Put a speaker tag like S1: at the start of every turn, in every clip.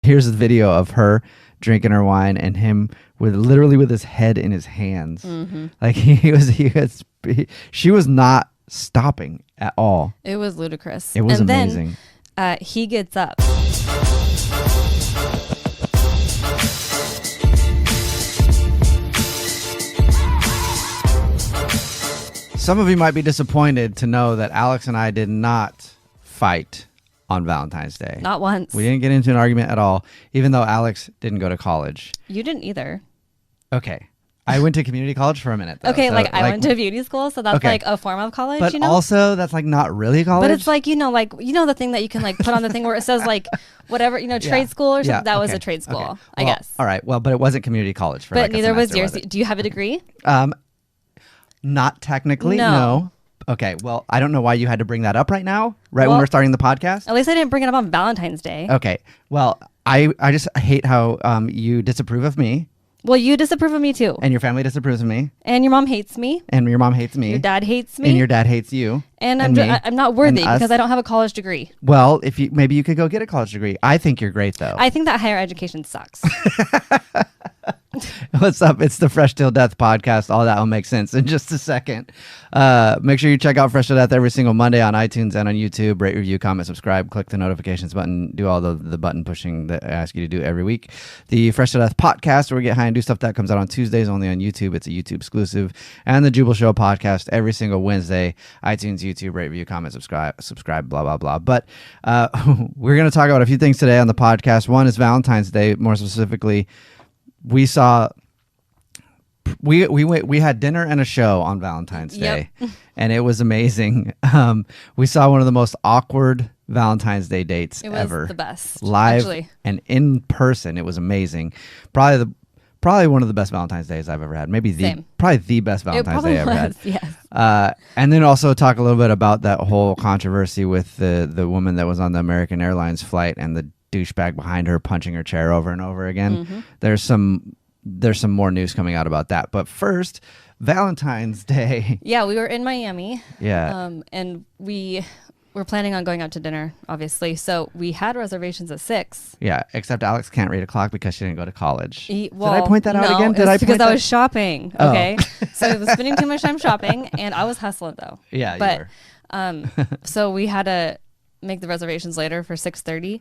S1: Here's a video of her drinking her wine and him with his head in his hands.
S2: Mm-hmm.
S1: Like she was not stopping at all.
S2: It was ludicrous.
S1: It was amazing.
S2: Then, he gets up.
S1: Some of you might be disappointed to know that Alex and I did not fight on Valentine's Day.
S2: Not once.
S1: We didn't get into an argument at all, even though Alex didn't go to college.
S2: You didn't either.
S1: Okay. I went to community college for a minute, though.
S2: Okay, so, I went to beauty school, so that's like a form of college,
S1: but also that's like not really college.
S2: But it's like, the thing that you can like put on the thing where it says like whatever, trade school or something. Yeah, that was a trade school, I guess.
S1: All right. Well, but it wasn't community college for
S2: But
S1: like
S2: neither
S1: a
S2: was
S1: semester,
S2: yours. Do you have a degree?
S1: Not technically, no. Okay, well, I don't know why you had to bring that up right now, when we're starting the podcast.
S2: At least I didn't bring it up on Valentine's Day.
S1: Okay, well, I just hate how you disapprove of me.
S2: Well, you disapprove of me too.
S1: And your family disapproves of me.
S2: And your mom hates me.
S1: And your mom hates me.
S2: Your dad hates me.
S1: And your dad hates you.
S2: And I'm not worthy because I don't have a college degree.
S1: Well, maybe you could go get a college degree. I think you're great, though.
S2: I think that higher education sucks.
S1: What's up? It's the Fresh Till Death podcast. All that will make sense in just a second. Make sure you check out Fresh Till Death every single Monday on iTunes and on YouTube. Rate, review, comment, subscribe, click the notifications button, do all the button pushing that I ask you to do every week. The Fresh Till Death podcast, where we get high and do stuff that comes out on Tuesdays only on YouTube. It's a YouTube exclusive. And the Jubal Show podcast every single Wednesday. iTunes, YouTube, rate, review, comment, subscribe, blah, blah, blah. But we're going to talk about a few things today on the podcast. One is Valentine's Day, more specifically. We had dinner and a show on Valentine's Day, and it was amazing. We saw one of the most awkward Valentine's Day dates ever.
S2: It was the best.
S1: Live
S2: actually. And
S1: in person. It was amazing. Probably one of the best Valentine's Days I've ever had. Maybe the best Valentine's Day I ever had.
S2: Yes.
S1: And then also talk a little bit about that whole controversy with the woman that was on the American Airlines flight and the douchebag behind her punching her chair over and over again.
S2: Mm-hmm.
S1: There's some more news coming out about that. But first, Valentine's Day.
S2: Yeah, we were in Miami.
S1: Yeah.
S2: And we were planning on going out to dinner, obviously. So we had reservations at 6.
S1: Yeah, except Alex can't read a clock because she didn't go to college.
S2: Did
S1: I point that out again?
S2: Because I was shopping. Okay. So I was spending too much time shopping, and I was hustling though.
S1: Yeah,
S2: but
S1: you were.
S2: So we had to make the reservations later for 6:30,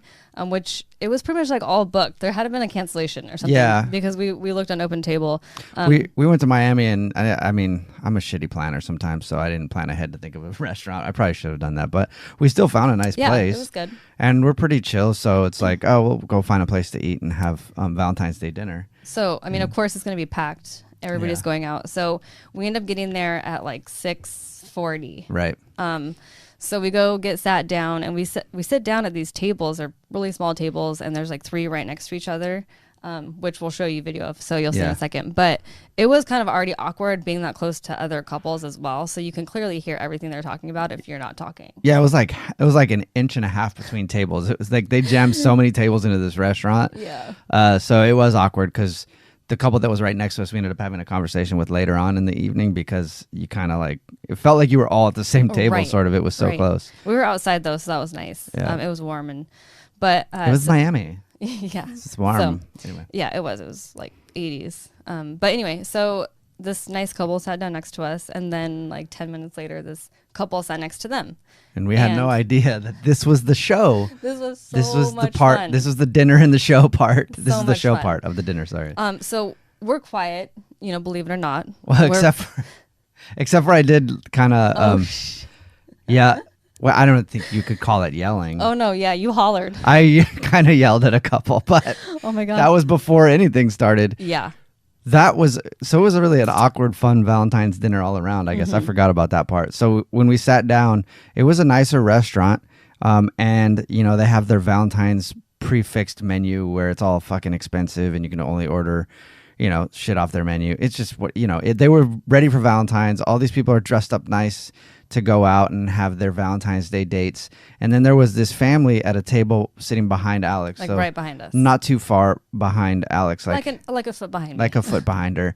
S2: which it was pretty much like all booked. There had been a cancellation or something. Yeah, because we looked on Open Table.
S1: We went to Miami, and I mean, I'm a shitty planner sometimes, so I didn't plan ahead to think of a restaurant. I probably should have done that, but we still found a nice place.
S2: Yeah, it was good.
S1: And we're pretty chill, so it's like, we'll go find a place to eat and have Valentine's Day dinner.
S2: So, I mean, of course, it's going to be packed. Everybody's going out. So we end up getting there at like 6:40.
S1: Right.
S2: So we go get sat down, and we sit down at these tables. They're really small tables, and there's like 3 right next to each other, which we'll show you video of, so you'll see in a second. But it was kind of already awkward being that close to other couples as well, so you can clearly hear everything they're talking about if you're not talking.
S1: Yeah, it was like an inch and a half between tables. It was like they jammed so many tables into this restaurant.
S2: Yeah.
S1: So it was awkward because the couple that was right next to us, we ended up having a conversation with later on in the evening because you kind of like, it felt like you were all at the same table, sort of. It was so close.
S2: We were outside though, so that was nice. Yeah. It was warm, but
S1: it was Miami.
S2: Yeah.
S1: It's warm.
S2: So,
S1: anyway.
S2: Yeah, it was like 80s. But anyway, so this nice couple sat down next to us, and then like 10 minutes later, this couple sat next to them.
S1: And we had no idea that this was the show.
S2: This was
S1: the part.
S2: Fun.
S1: This was the dinner and the show part. This is the show
S2: fun.
S1: part of the dinner. Sorry.
S2: So we're quiet, believe it or not.
S1: Well, except for I did kind of. Yeah. Well, I don't think you could call it yelling.
S2: Oh no, yeah, you hollered.
S1: I kind of yelled at a couple, but
S2: oh my god,
S1: that was before anything started.
S2: Yeah.
S1: It was really an awkward, fun Valentine's dinner all around. I guess I forgot about that part. So when we sat down, it was a nicer restaurant. And they have their Valentine's prefixed menu where it's all fucking expensive and you can only order, shit off their menu. It's just they were ready for Valentine's. All these people are dressed up nice to go out and have their Valentine's Day dates. And then there was this family at a table sitting behind Alex.
S2: Like
S1: so
S2: right behind us.
S1: Not too far behind Alex.
S2: Like a foot behind
S1: Like a foot behind her.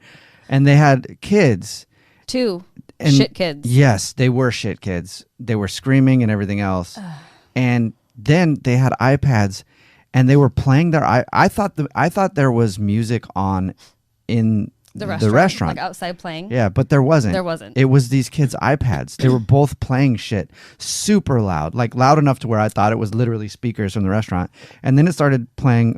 S1: And they had kids.
S2: 2 shit kids.
S1: Yes, they were shit kids. They were screaming and everything else. And then they had iPads. and they were playing their. I thought there was music on in the restaurant,
S2: like outside playing.
S1: Yeah, but there wasn't.
S2: There wasn't.
S1: It was these kids' iPads. They were both playing shit super loud, like loud enough to where I thought it was literally speakers from the restaurant. And then it started playing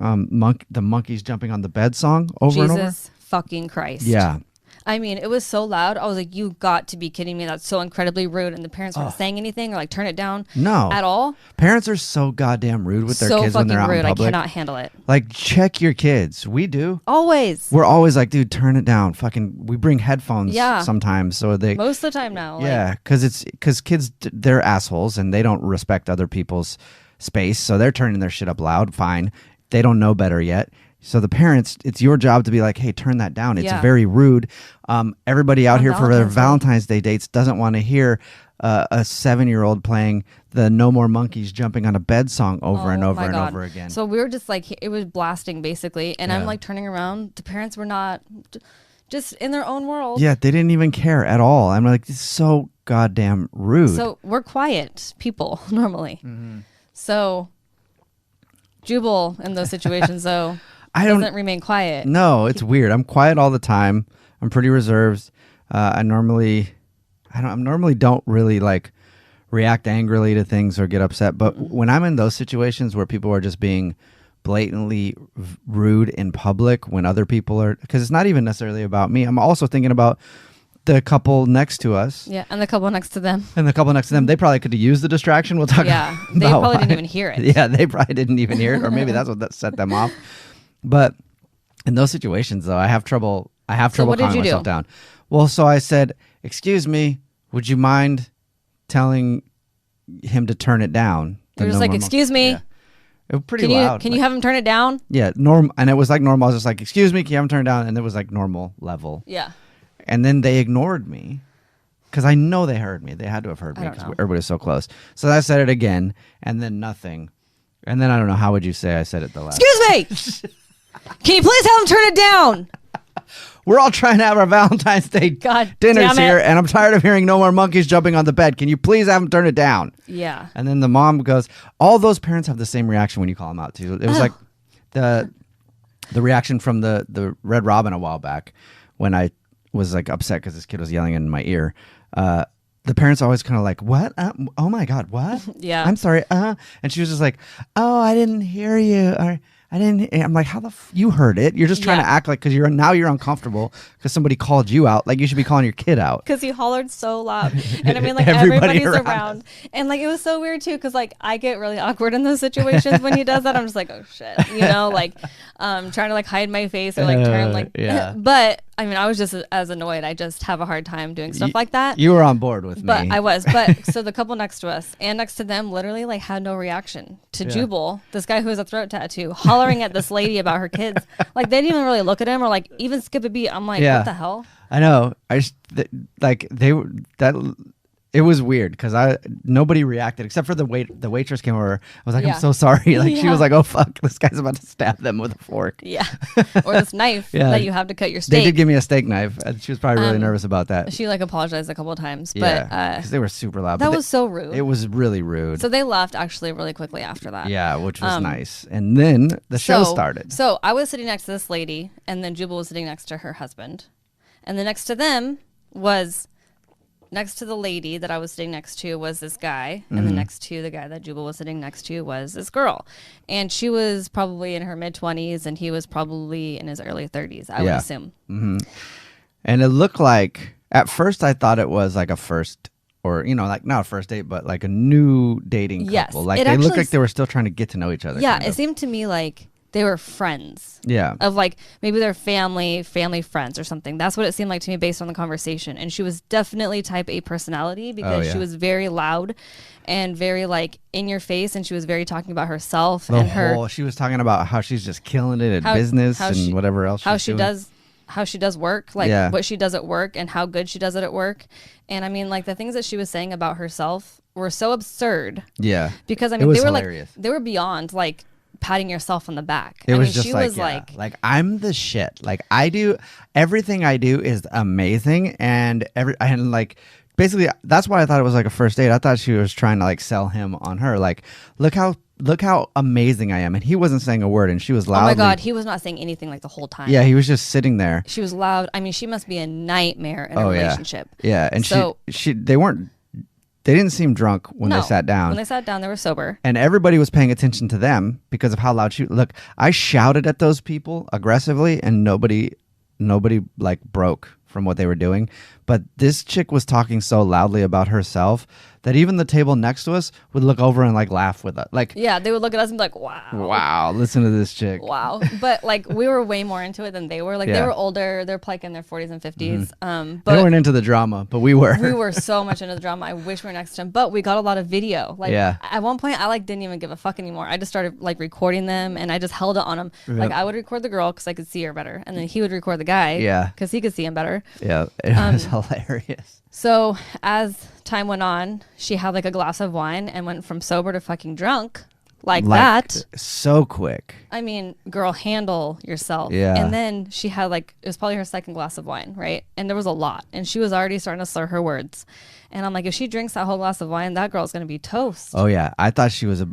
S1: the monkeys jumping on the bed song over and over.
S2: Jesus fucking Christ.
S1: Yeah.
S2: I mean, it was so loud. I was like, you got to be kidding me. That's so incredibly rude. And the parents weren't saying anything or like turn it down.
S1: No.
S2: At all.
S1: Parents are so goddamn rude with their kids when they're out in
S2: rude.
S1: public.
S2: I cannot handle it.
S1: Like, check your kids. We do.
S2: Always.
S1: We're always like, dude, turn it down. Fucking, we bring headphones sometimes. So they.
S2: Most of the time now.
S1: Yeah. Because kids, they're assholes and they don't respect other people's space. So they're turning their shit up loud. Fine. They don't know better yet. So the parents, it's your job to be like, hey, turn that down. It's very rude. Everybody out here for their Valentine's Day dates doesn't want to hear a 7-year-old playing the No More Monkeys Jumping on a Bed song over and over and over again.
S2: So we were just like, it was blasting basically. And I'm like turning around. The parents were not just in their own world.
S1: Yeah, they didn't even care at all. I'm like, this is so goddamn rude.
S2: So we're quiet people normally. Mm-hmm. So Jubal in those situations though. Doesn't remain quiet.
S1: No, it's weird. I'm quiet all the time. I'm pretty reserved. I normally don't really like react angrily to things or get upset. But when I'm in those situations where people are just being blatantly rude in public, when other people are, because it's not even necessarily about me. I'm also thinking about the couple next to us.
S2: Yeah, and the couple next to them.
S1: And the couple next to them, they probably could have used the distraction. We'll talk.
S2: Yeah, they probably didn't even hear it.
S1: Yeah, they probably didn't even hear it, or maybe that's what set them off. But in those situations, though, I have trouble calming myself down. Well, so I said, "Excuse me, would you mind telling him to turn it down?"
S2: You're just like, "Excuse me."
S1: Yeah. It was pretty loud.
S2: Can you have him turn it down?
S1: Yeah, and it was like normal. I was just like, "Excuse me, can you have him turn it down?" And it was like normal level.
S2: Yeah.
S1: And then they ignored me because I know they heard me. They had to have heard me because everybody was so close. So I said it again, and then nothing. And then I don't know, how would you say I said it the last?
S2: Excuse me. Can you please have him turn it down?
S1: We're all trying to have our Valentine's Day dinners here, and I'm tired of hearing No More Monkeys Jumping on the Bed. Can you please have him turn it down?
S2: Yeah.
S1: And then the mom goes, all those parents have the same reaction when you call them out, too. It was like the reaction from the Red Robin a while back when I was like upset because this kid was yelling in my ear. The parents always kind of like, what? Oh, my God, what?
S2: Yeah.
S1: I'm sorry. And she was just like, oh, I didn't hear you. Or I didn't. I'm like, how the you heard it? You're just trying to act like because you're uncomfortable because somebody called you out. Like you should be calling your kid out.
S2: Because he hollered so loud, and I mean, like everybody's around, and like it was so weird too. Because like I get really awkward in those situations when he does that. I'm just like, oh shit, like trying to like hide my face or like turn like.
S1: Yeah.
S2: But I mean, I was just as annoyed. I just have a hard time doing stuff like that.
S1: You were on board with me.
S2: But I was. But so the couple next to us and next to them literally like had no reaction to Jubal, this guy who has a throat tattoo, hollering at this lady about her kids. Like they didn't even really look at him or like even skip a beat. I'm like, what the hell?
S1: I know. It was weird because nobody reacted except for the waitress came over. I was like, I'm so sorry. Like she was like, oh fuck, this guy's about to stab them with a fork.
S2: Yeah, or this knife that you have to cut your steak.
S1: They did give me a steak knife. She was probably really nervous about that.
S2: She like apologized a couple of times, but
S1: because they were super loud.
S2: That was so rude.
S1: It was really rude.
S2: So they left actually really quickly after that.
S1: Yeah, which was nice. And then the show started.
S2: So I was sitting next to this lady, and then Jubal was sitting next to her husband, and then next to them was. Next to the lady that I was sitting next to was this guy, and then next to the guy that Jubal was sitting next to was this girl. And she was probably in her mid-20s, and he was probably in his early 30s, I would assume.
S1: Mm-hmm. And it looked like, at first I thought it was like a first, or, like not a first date, but like a new dating couple. Like they looked like they were still trying to get to know each other.
S2: Yeah, it seemed to me like they were friends.
S1: Yeah.
S2: Of like maybe they're family friends or something. That's what it seemed like to me based on the conversation. And she was definitely type A personality because she was very loud and very like in your face, and she was very talking about herself
S1: she was talking about how she's just killing it at business and whatever else
S2: how she does work, like what she does at work and how good she does it at work. And I mean, like the things that she was saying about herself were so absurd.
S1: Yeah.
S2: Because I mean, they were
S1: hilarious.
S2: Like they were beyond like patting yourself on the back.
S1: It was just like I'm the shit. Like I do everything I do is amazing, and like basically that's why I thought it was like a first date. I thought she was trying to like sell him on her. Like look how look how amazing I am. And he wasn't saying a word, and she was loudly.
S2: Oh my God, he was not saying anything like the whole time.
S1: Yeah, he was just sitting there.
S2: She was loud. I mean, she must be a nightmare in a relationship.
S1: Yeah, and so, they didn't seem drunk when they sat down.
S2: When they sat down, they were sober.
S1: And everybody was paying attention to them because of how loud look, I shouted at those people aggressively, and nobody like broke from what they were doing. But this chick was talking so loudly about herself that even the table next to us would look over and like laugh with us. Like,
S2: yeah, they would look at us and be like, wow,
S1: listen to this chick.
S2: Wow. But like we were way more into it than they were. Like they were older. They're like in their 40s and 50s. But
S1: they weren't into the drama, but we were.
S2: We were so much into the drama. I wish we were next to them. But we got a lot of video. Like at one point I like didn't even give a fuck anymore. I just started like recording them, and I just held it on them. Yep. Like I would record the girl because I could see her better, and then he would record the guy because he could see him better.
S1: Yeah, it was hilarious.
S2: So as time went on, she had like a glass of wine and went from sober to fucking drunk like that.
S1: So quick.
S2: I mean, girl, handle yourself.
S1: Yeah.
S2: And then she had like, it was probably her second glass of wine, right? And there was a lot. And she was already starting to slur her words. And I'm like, if she drinks that whole glass of wine, that girl's going to be toast.
S1: Oh, yeah. I thought she was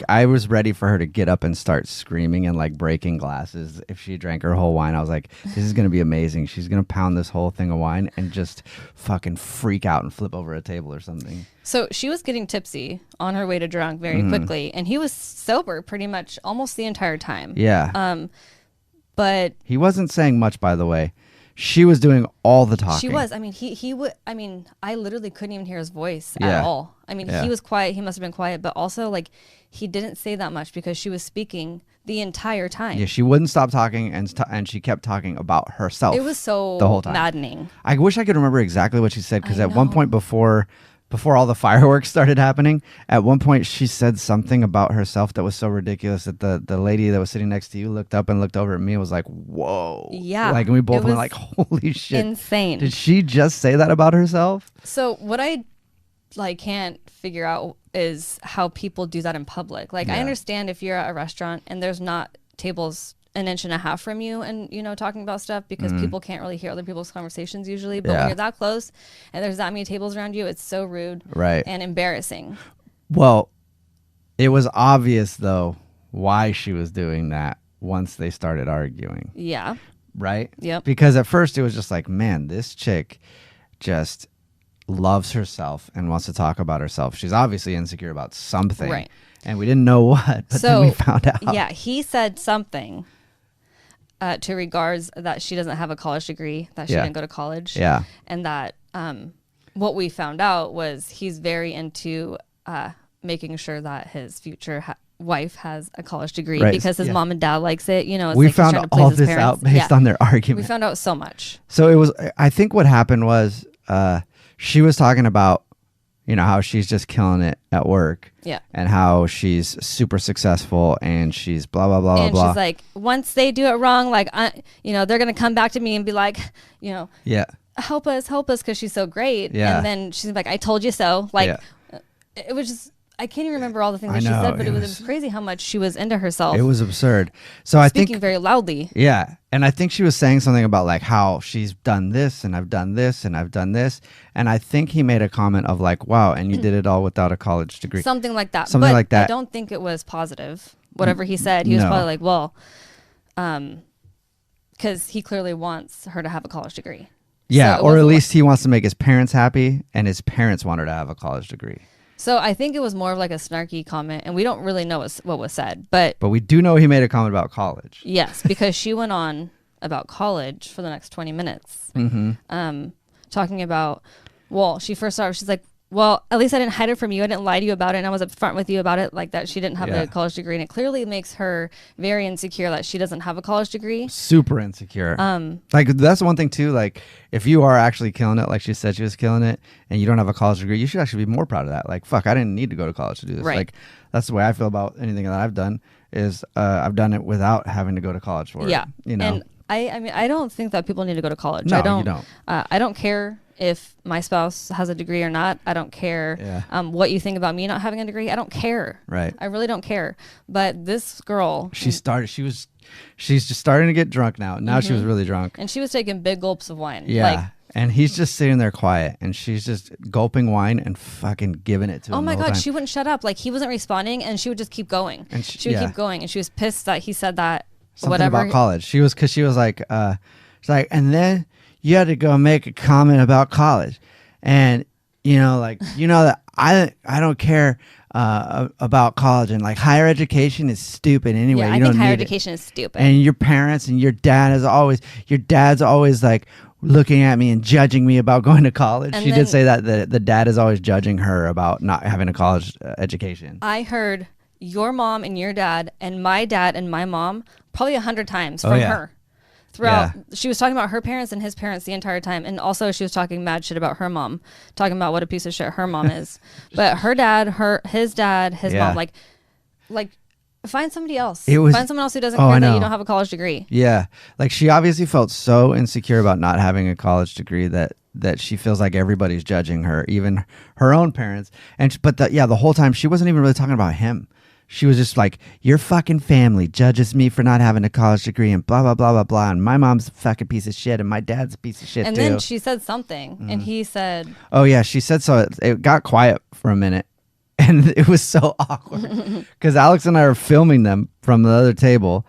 S1: I was ready for her to get up and start screaming and like breaking glasses if she drank her whole wine. I was like, this is going to be amazing. She's going to pound this whole thing of wine and just fucking freak out and flip over a table or something.
S2: So she was getting tipsy on her way to drunk very quickly. And he was sober pretty much almost the entire time.
S1: Yeah.
S2: But
S1: he wasn't saying much, by the way. She was doing all the talking.
S2: She was. I mean, he would. I mean, I literally couldn't even hear his voice at all. I mean, he was quiet. He must have been quiet, but also like he didn't say that much because she was speaking the entire time.
S1: Yeah, she wouldn't stop talking, and she kept talking about herself.
S2: It was so
S1: the whole time.
S2: maddening.
S1: I wish I could remember exactly what she said, because at one point before all the fireworks started happening, at one point she said something about herself that was so ridiculous that the lady that was sitting next to you looked up and looked over at me and was like, whoa.
S2: Yeah.
S1: Like, and we both went like, holy shit.
S2: Insane.
S1: Did she just say that about herself?
S2: So what I like can't figure out is how people do that in public. Like I understand if you're at a restaurant and there's not tables an inch and a half from you and, you know, talking about stuff because people can't really hear other people's conversations usually. But when you're that close and there's that many tables around you, it's so rude and embarrassing.
S1: Well, it was obvious, though, why she was doing that once they started arguing.
S2: Yeah.
S1: Right?
S2: Yep.
S1: Because at first it was just like, man, this chick just loves herself and wants to talk about herself. She's obviously insecure about something. Right. And we didn't know what, but then we found out.
S2: Yeah, he said something to regards that she doesn't have a college degree, that she didn't go to college.
S1: Yeah.
S2: And that what we found out was he's very into making sure that his future wife has a college degree because his mom and dad likes it. You know, it's
S1: we
S2: like
S1: found all this out based on their argument.
S2: We found out so much.
S1: So it was, I think what happened was she was talking about, you know, how she's just killing it at work.
S2: Yeah.
S1: And how she's super successful and she's blah, blah, blah,
S2: and
S1: blah.
S2: And she's like, once they do it wrong, like, you know, they're going to come back to me and be like, you know, help us, because she's so great. Yeah. And then she's like, I told you so. Like, it was just, I can't even remember all the things that she said, but it was crazy how much she was into herself.
S1: It was absurd. So I think
S2: speaking very loudly.
S1: Yeah. And I think she was saying something about like how she's done this and I've done this and I've done this. And I think he made a comment of like, wow, and you did it all without a college degree.
S2: Something like that.
S1: Something like that.
S2: I don't think it was positive. Whatever he said, he was probably like, well, because he clearly wants her to have a college degrry.
S1: Yeah. So or at least he wants to make his parents happy, and his parents want her to have a college degree.
S2: So I think it was more of like a snarky comment, and we don't really know what was said, but
S1: we do know he made a comment about college.
S2: Yes, because she went on about college for the next 20 minutes, talking about. Well, she first started. She's like, "Well, at least I didn't hide it from you. I didn't lie to you about it, and I was upfront with you about it, like that she didn't have a college degree, and it clearly makes her very insecure that she doesn't have a college degree.
S1: Super insecure. Like that's one thing too. Like if you are actually killing it, like she said she was killing it, and you don't have a college degree, you should actually be more proud of that. Like fuck, I didn't need to go to college to do this.
S2: Right.
S1: Like that's the way I feel about anything that I've done. Is I've done it without having to go to college for it. You know.
S2: And I mean, I don't think that people need to go to college.
S1: No,
S2: you don't.
S1: I
S2: don't care if my spouse has a degree or not. I don't care what you think about me not having a degree. I don't care.
S1: Right.
S2: I really don't care. But this girl,
S1: she's just starting to get drunk now. Now she was really drunk.
S2: And she was taking big gulps of wine.
S1: Yeah.
S2: Like,
S1: And he's just sitting there quiet, and she's just gulping wine and fucking giving it to him.
S2: Oh my
S1: the whole
S2: God,
S1: time.
S2: she wouldn't shut up. Like he wasn't responding, and she would just keep going.
S1: And
S2: she would keep going, and she was pissed that he said that.
S1: Something
S2: whatever
S1: about college. She was like, she's like, and then you had to go make a comment about college, and that I don't care about college, and like higher education is stupid anyway.
S2: Yeah, I think higher education is stupid.
S1: And your parents and your dad's always like looking at me and judging me about going to college.
S2: And
S1: she did say that the dad is always judging her about not having a college education.
S2: I heard your mom and your dad and my mom probably 100 times from her. Throughout, she was talking about her parents and his parents the entire time, and also she was talking mad shit about her mom, talking about what a piece of shit her mom is. But her dad, his mom, like find somebody else. Find someone else who doesn't care that you don't have a college degree.
S1: Yeah, like she obviously felt so insecure about not having a college degree that she feels like everybody's judging her, even her own parents. But the whole time she wasn't even really talking about him. She was just like, your fucking family judges me for not having a college degree and blah, blah, blah, blah, blah. And my mom's a fucking piece of shit and my dad's a piece of shit
S2: and
S1: too.
S2: And then she said something and he said...
S1: Oh, yeah, she said so. It got quiet for a minute and it was so awkward because Alex and I are filming them from the other table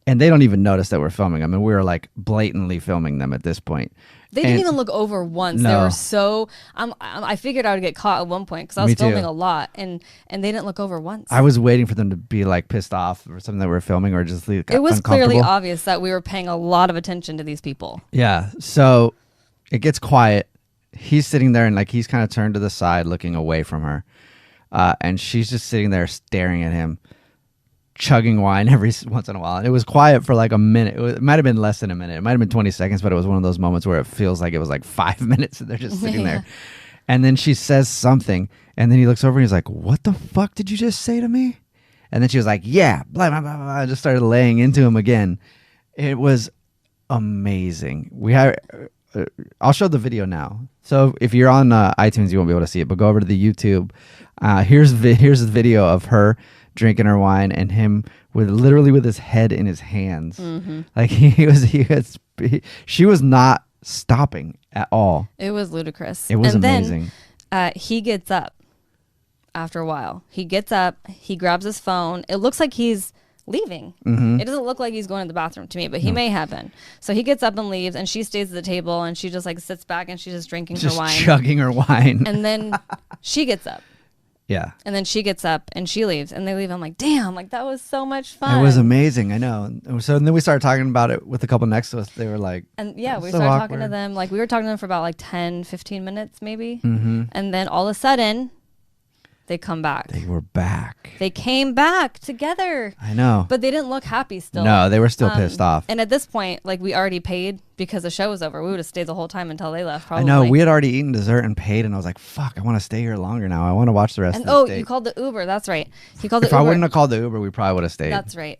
S1: and they don't even notice that we're filming them. And we were like blatantly filming them at this point.
S2: They didn't even look over once.
S1: No.
S2: They were so... I figured I would get caught at one point because I was filming a lot, and they didn't look over once.
S1: I was waiting for them to be like pissed off or something that we're filming or just leave.
S2: It was clearly obvious that we were paying a lot of attention to these people.
S1: Yeah. So it gets quiet. He's sitting there and like he's kind of turned to the side looking away from her. And she's just sitting there staring at him, chugging wine every once in a while. And it was quiet for like a minute. It might have been less than a minute. It might have been 20 seconds, but it was one of those moments where it feels like it was like 5 minutes and they're just sitting there. And then she says something and then he looks over and he's like, what the fuck did you just say to me? And then she was like, yeah, blah, blah, blah, blah. I just started laying into him again. It was amazing. I'll show the video now. So if you're on iTunes, you won't be able to see it, but go over to the YouTube. Here's the video of her drinking her wine and him literally with his head in his hands. Mm-hmm. Like she was not stopping at all.
S2: It was ludicrous.
S1: It was amazing.
S2: Then, he gets up after a while. He gets up, he grabs his phone. It looks like he's leaving. Mm-hmm. It doesn't look like he's going to the bathroom to me, but he may have been. So he gets up and leaves and she stays at the table and she just like sits back and she's just drinking her wine.
S1: Chugging her wine.
S2: And then she gets up.
S1: Yeah.
S2: And then she gets up and she leaves and they leave. I'm like, damn, like that was so much fun.
S1: It was amazing. I know. And so then we started talking about it with the couple next to us. They were like,
S2: and yeah, we started talking to them. Like we were talking to them for about like 10, 15 minutes maybe. Mm-hmm. And then all of a sudden they come back.
S1: They were back.
S2: They came back together.
S1: I know.
S2: But they didn't look happy still.
S1: No, they were still pissed off.
S2: And at this point, like we already paid because the show was over. We would have stayed the whole time until they left probably.
S1: I know. We had already eaten dessert and paid and I was like, fuck, I want to stay here longer now. I want to watch the rest of the date.
S2: You called the Uber. That's right. He called the
S1: If
S2: Uber.
S1: I wouldn't have called the Uber, we probably would have stayed.
S2: That's right.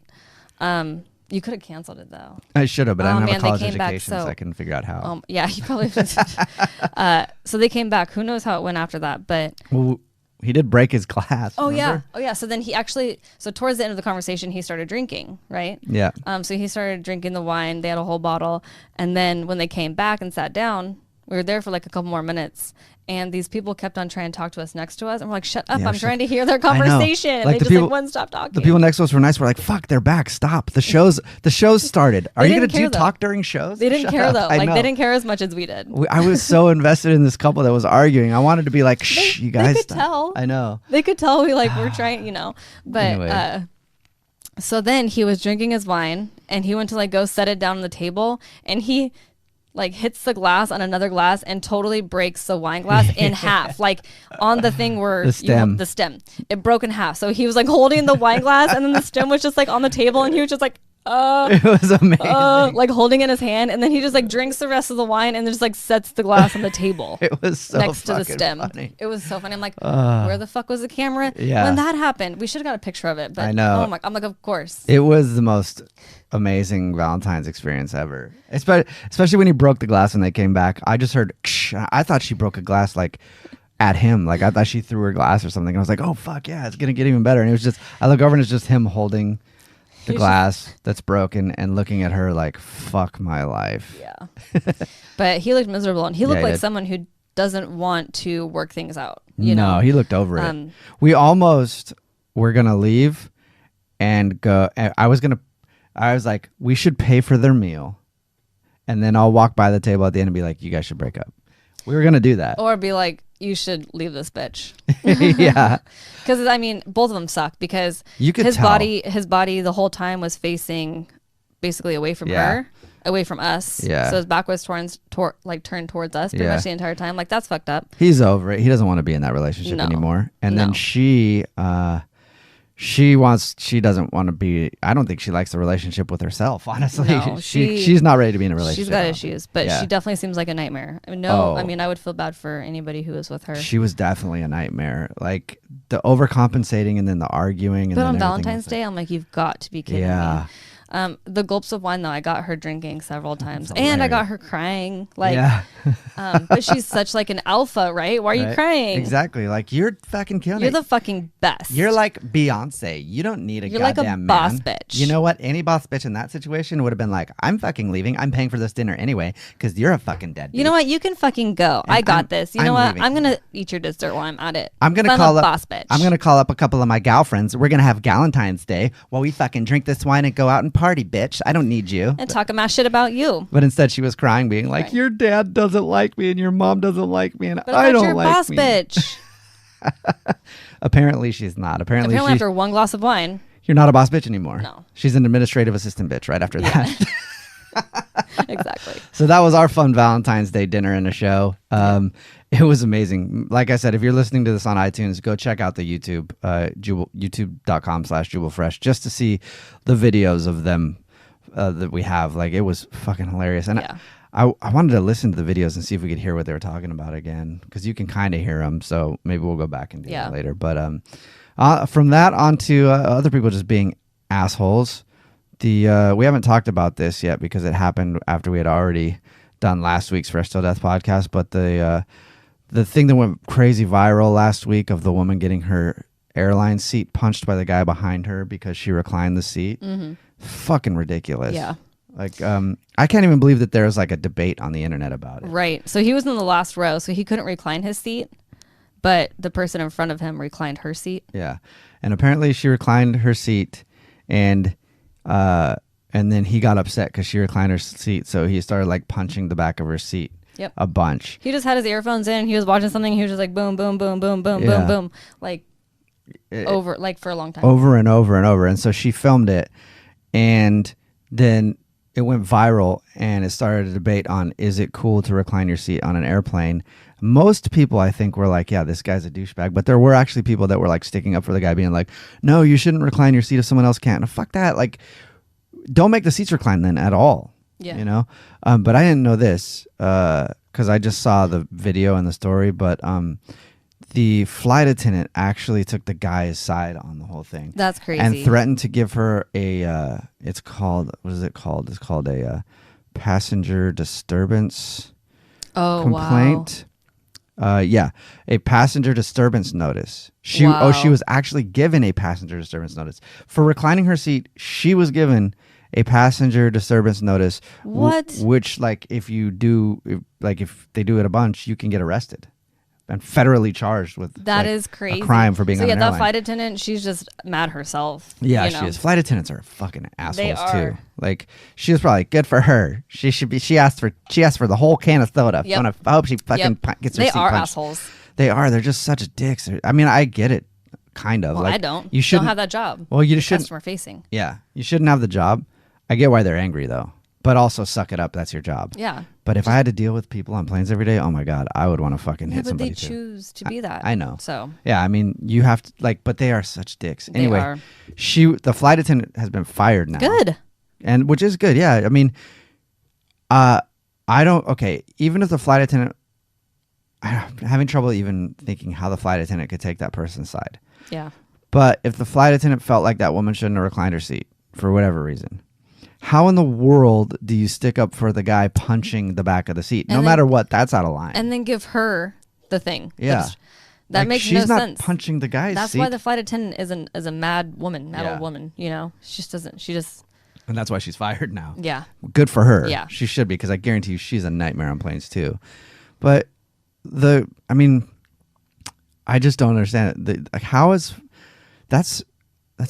S2: You could have canceled it though.
S1: I should have, but I didn't have a college education,
S2: back,
S1: so I couldn't figure out how.
S2: Yeah, he probably so they came back. Who knows how it went after that, but...
S1: Well, he did break his glass.
S2: Oh,
S1: remember?
S2: yeah. Oh, yeah. So then so towards the end of the conversation, he started drinking, right?
S1: Yeah.
S2: So he started drinking the wine. They had a whole bottle. And then when they came back and sat down, we were there for like a couple more minutes. And these people kept on trying to talk to us next to us. And we're like, shut up. I'm trying to hear their conversation. And
S1: like
S2: they just wouldn't stop talking.
S1: The people next to us were nice. We're like, fuck, they're back. Stop. The show's started. Are you going to talk during shows?
S2: They didn't care though. Like they didn't care as much as we did.
S1: I was so invested in this couple that was arguing. I wanted to be like, shh, you guys.
S2: They could tell.
S1: I know.
S2: They could tell we're trying, But anyway. So then he was drinking his wine and he went to like go set it down on the table and he like hits the glass on another glass and totally breaks the wine glass in half, like on the thing where the stem. It broke in half. So he was like holding the wine glass and then the stem was just like on the table and he was just like,
S1: it was amazing.
S2: Like holding in his hand, and then he just like drinks the rest of the wine and just like sets the glass on the table.
S1: It was so
S2: next to the stem.
S1: Funny.
S2: It was so funny. I'm like, where the fuck was the camera when that happened? We should have got a picture of it. But
S1: I know.
S2: I'm like, of course.
S1: It was the most amazing Valentine's experience ever. Especially when he broke the glass when they came back. I just heard. Ksh. I thought she broke a glass like at him. Like I thought she threw her glass or something. And I was like, oh fuck yeah, it's gonna get even better. And it was just. I look over and it's just him holding the glass that's broken and looking at her like, fuck my life.
S2: Yeah. But he looked miserable, and he looked
S1: he
S2: like
S1: did.
S2: someone who doesn't want to work things out.
S1: No, he looked over it. We almost were going to leave and go. I was like, we should pay for their meal. And then I'll walk by the table at the end and be like, you guys should break up. We were going to do that.
S2: Or be like, you should leave this bitch.
S1: Yeah.
S2: Because, I mean, both of them suck because
S1: You could
S2: his
S1: tell.
S2: body the whole time was facing basically away from her, away from us.
S1: Yeah.
S2: So his back was turned towards us pretty much the entire time. Like, that's fucked up.
S1: He's over it. He doesn't want to be in that relationship anymore. And then she doesn't want to be. I don't think she likes the relationship with herself, honestly.
S2: No,
S1: she's not ready to be in a relationship.
S2: She's got issues, but she definitely seems like a nightmare. I mean, I would feel bad for anybody who was with her.
S1: She was definitely a nightmare. Like the overcompensating and then the arguing.
S2: But on Valentine's Day, I'm like, you've got to be kidding me. The gulps of wine, though, I got her drinking several times, and I got her crying. Like, but she's such like an alpha, right? Why are you crying?
S1: Exactly. Like, you're fucking killing it.
S2: You're the fucking best.
S1: You're like Beyonce. You don't need a goddamn man.
S2: You're like a boss bitch.
S1: You know what? Any boss bitch in that situation would have been like, I'm fucking leaving. I'm paying for this dinner anyway because you're a fucking deadbeat.
S2: You know what? You can fucking go. I got this. You know what?
S1: leaving.
S2: I'm gonna eat your dessert while I'm at it.
S1: I'm gonna call up
S2: boss bitch.
S1: I'm gonna call up a couple of my gal friends. We're gonna have Galentine's Day while we fucking drink this wine and go out and party, bitch. I don't need you.
S2: And talk about shit about you.
S1: But instead, she was crying, being like, "Your dad doesn't like me, and your mom doesn't like me, and
S2: But
S1: I don't
S2: you're
S1: like
S2: boss
S1: me."
S2: bitch.
S1: Apparently, she's not. Apparently
S2: after one glass of wine,
S1: you're not a boss bitch anymore.
S2: No.
S1: She's an administrative assistant bitch right after that.
S2: Exactly.
S1: So that was our fun Valentine's Day dinner and a show. It was amazing. Like I said, if you're listening to this on iTunes, go check out the YouTube, youtube.com/JubelFresh, just to see the videos of them that we have. Like, it was fucking hilarious. And I wanted to listen to the videos and see if we could hear what they were talking about again, because you can kind of hear them. So maybe we'll go back and do that later. But from that on to other people just being assholes. We haven't talked about this yet because it happened after we had already done last week's Fresh Till Death podcast. But the thing that went crazy viral last week of the woman getting her airline seat punched by the guy behind her because she reclined the seat. Mm-hmm. Fucking ridiculous.
S2: Yeah.
S1: Like, I can't even believe that there's like a debate on the internet about it.
S2: Right. So he was in the last row, so he couldn't recline his seat, but the person in front of him reclined her seat.
S1: Yeah. And apparently she reclined her seat, and then he got upset because she reclined her seat, so he started like punching the back of her seat.
S2: Yep.
S1: A bunch.
S2: He just had his earphones in. He was watching something. He was just like boom, boom, boom, boom, boom, boom, boom, like over, like for a long time.
S1: Over and over and over. And so she filmed it, and then it went viral, and it started a debate on, is it cool to recline your seat on an airplane? Most people, I think, were like, yeah, this guy's a douchebag. But there were actually people that were like sticking up for the guy, being like, no, you shouldn't recline your seat if someone else can't. Fuck that. Like, don't make the seats recline then at all.
S2: Yeah.
S1: You know? But I didn't know this because I just saw the video and the story. But the flight attendant actually took the guy's side on the whole thing.
S2: That's crazy.
S1: And threatened to give her a, it's called, what is it called? It's called a passenger disturbance complaint.
S2: Wow.
S1: A passenger disturbance notice. She was actually given a passenger disturbance notice. For reclining her seat, she was given a passenger disturbance notice.
S2: What?
S1: Which, like, if they do it a bunch, you can get arrested and federally charged with
S2: that is crazy.
S1: A crime for being on an
S2: that
S1: airline.
S2: flight attendant, she's just mad herself.
S1: Yeah, she is. Flight attendants are fucking assholes too. Like, she was probably good for her. She should be. She asked for the whole can of soda.
S2: Yep.
S1: I hope she fucking gets her seat punched.
S2: They are assholes.
S1: They are. They're just such dicks. I mean, I get it, kind of.
S2: Well,
S1: like,
S2: I don't.
S1: You shouldn't
S2: have that job.
S1: Well, you shouldn't.
S2: Customer facing.
S1: Yeah, you shouldn't have the job. I get why they're angry though, but also suck it up. That's your job.
S2: Yeah.
S1: But if I had to deal with people on planes every day, oh my god, I would want to fucking hit somebody too.
S2: But they choose to be that.
S1: I know.
S2: So.
S1: Yeah, I mean, you have to but they are such dicks.
S2: They
S1: Anyway,
S2: are.
S1: the flight attendant has been fired now.
S2: Good.
S1: And which is good. Yeah, I mean, even if the flight attendant, I'm having trouble even thinking how the flight attendant could take that person's side.
S2: Yeah.
S1: But if the flight attendant felt like that woman shouldn't have reclined her seat for whatever reason, how in the world do you stick up for the guy punching the back of the seat? No matter what, that's out of line.
S2: And then give her the thing.
S1: Yeah.
S2: That makes
S1: she's
S2: no
S1: not
S2: sense.
S1: punching the guy's
S2: That's
S1: seat.
S2: why the flight attendant is a mad woman,
S1: Yeah.
S2: old woman. You know, she just doesn't. She just.
S1: And that's why she's fired now.
S2: Yeah.
S1: Good for her.
S2: Yeah.
S1: She should be, because I guarantee you she's a nightmare on planes too. But I just don't understand it. That's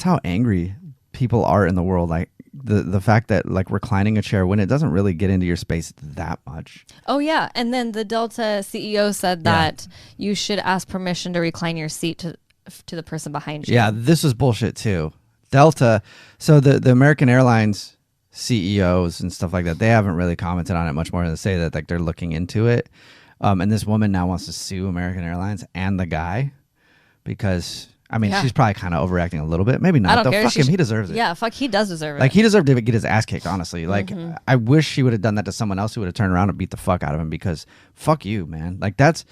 S1: how angry people are in the world. Like the fact that like reclining a chair when it doesn't really get into your space that much.
S2: Oh yeah, and then the Delta CEO said that you should ask permission to recline your seat to the person behind you.
S1: Yeah, this is bullshit too. Delta, so the American Airlines CEOs and stuff like that, they haven't really commented on it much more than to say that like they're looking into it. And this woman now wants to sue American Airlines and the guy because she's probably kind of overreacting a little bit. Maybe not.
S2: I don't care.
S1: Fuck him. He deserves it.
S2: Yeah, fuck, he does deserve it.
S1: Like he deserved to get his ass kicked, honestly. Like I wish she would have done that to someone else who would have turned around and beat the fuck out of him, because fuck you, man. Like that's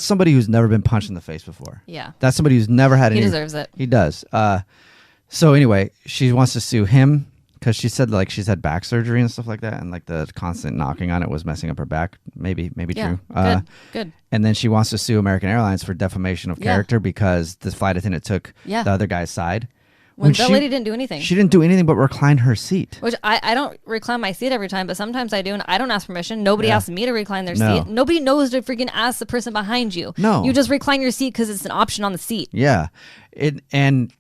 S1: somebody who's never been punched in the face before.
S2: Yeah.
S1: That's somebody who's never had any.
S2: He deserves it.
S1: He does. So anyway, she wants to sue him because she said like she's had back surgery and stuff like that, and like the constant knocking on it was messing up her back. Maybe
S2: Yeah,
S1: true.
S2: good.
S1: And then she wants to sue American Airlines for defamation of character because the flight attendant took the other guy's side.
S2: When that lady didn't do anything.
S1: She didn't do anything but recline her seat.
S2: Which I don't recline my seat every time, but sometimes I do, and I don't ask permission. Nobody asks me to recline their seat. Nobody knows to freaking ask the person behind you.
S1: No.
S2: You just recline your seat because it's an option on the seat.
S1: Yeah. The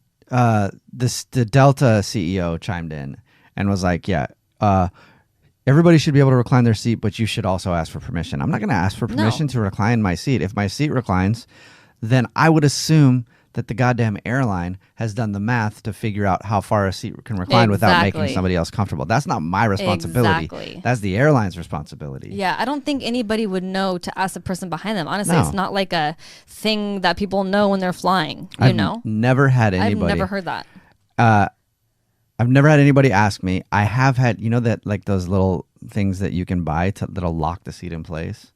S1: Delta CEO chimed in and was like, everybody should be able to recline their seat, but you should also ask for permission. I'm not going to ask for permission to recline my seat. If my seat reclines, then I would assume that the goddamn airline has done the math to figure out how far a seat can recline without making somebody else comfortable. That's not my responsibility.
S2: Exactly.
S1: That's the airline's responsibility.
S2: Yeah, I don't think anybody would know to ask the person behind them. Honestly, it's not like a thing that people know when they're flying, you know?
S1: Never had anybody.
S2: I've never heard that.
S1: I've never had anybody ask me. I have had, that like those little things that you can buy that'll lock the seat in place.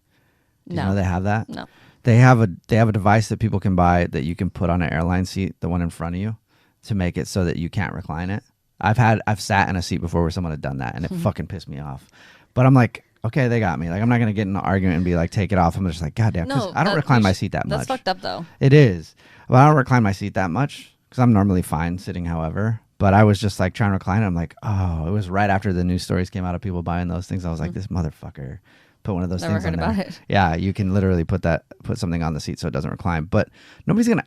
S1: Do you know they have that?
S2: No.
S1: They have a device that people can buy that you can put on an airline seat, the one in front of you, to make it so that you can't recline it. I've sat in a seat before where someone had done that, and it fucking pissed me off. But I'm like, okay, they got me. Like I'm not gonna get in an argument and be like, take it off. I'm just like, goddamn, because I don't recline my seat that much.
S2: That's fucked up though.
S1: It is, but I don't recline my seat that much because I'm normally fine sitting. However, but I was just like trying to recline it. I'm like, oh, it was right after the news stories came out of people buying those things. I was like, this motherfucker. Put one of those things on there.
S2: Never heard about it.
S1: Yeah, you can literally put something on the seat so it doesn't recline. But nobody's gonna.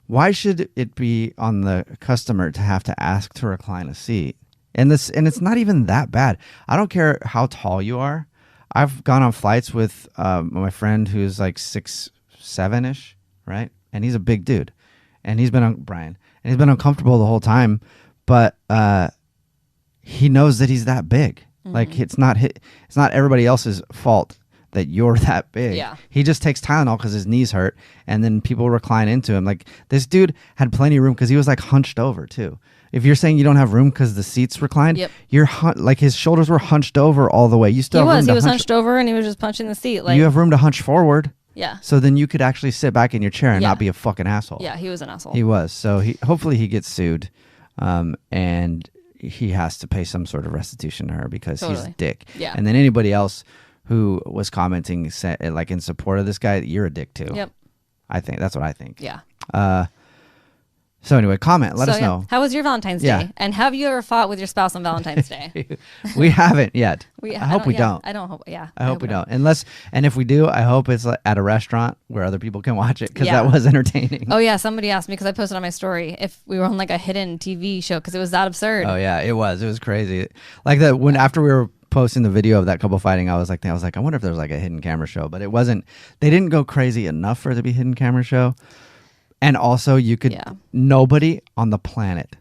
S1: Why should it be on the customer to have to ask to recline a seat? And it's not even that bad. I don't care how tall you are. I've gone on flights with my friend who's like 6'7" right? And he's a big dude, and he's been Brian, and he's been uncomfortable the whole time. But he knows that he's that big. Like it's not everybody else's fault that you're that big.
S2: Yeah.
S1: He just takes Tylenol because his knees hurt, and then people recline into him. Like this dude had plenty of room because he was like hunched over too. If you're saying you don't have room because the seats reclined, you're like his shoulders were hunched over all the way. You still have room
S2: he was hunched over and he was just punching the seat. Like
S1: you have room to hunch forward.
S2: Yeah.
S1: So then you could actually sit back in your chair and not be a fucking asshole.
S2: Yeah, he was an asshole.
S1: He was. So hopefully he gets sued, and he has to pay some sort of restitution to her because he's a dick.
S2: Yeah.
S1: And then anybody else who was commenting like in support of this guy, you're a dick too.
S2: Yep.
S1: I think that's what I think.
S2: Yeah.
S1: So anyway, comment. Let us know.
S2: How was your Valentine's Day? And have you ever fought with your spouse on Valentine's Day?
S1: We haven't yet. I hope we don't.
S2: I don't hope. Yeah.
S1: I hope we don't. And if we do, I hope it's at a restaurant where other people can watch it because that was entertaining.
S2: Oh yeah, somebody asked me because I posted on my story if we were on like a hidden TV show because it was that absurd.
S1: Oh yeah, it was. It was crazy. Like that when after we were posting the video of that couple fighting, I was like, I wonder if there's like a hidden camera show, but it wasn't. They didn't go crazy enough for it to be a hidden camera show. And also, nobody on the planet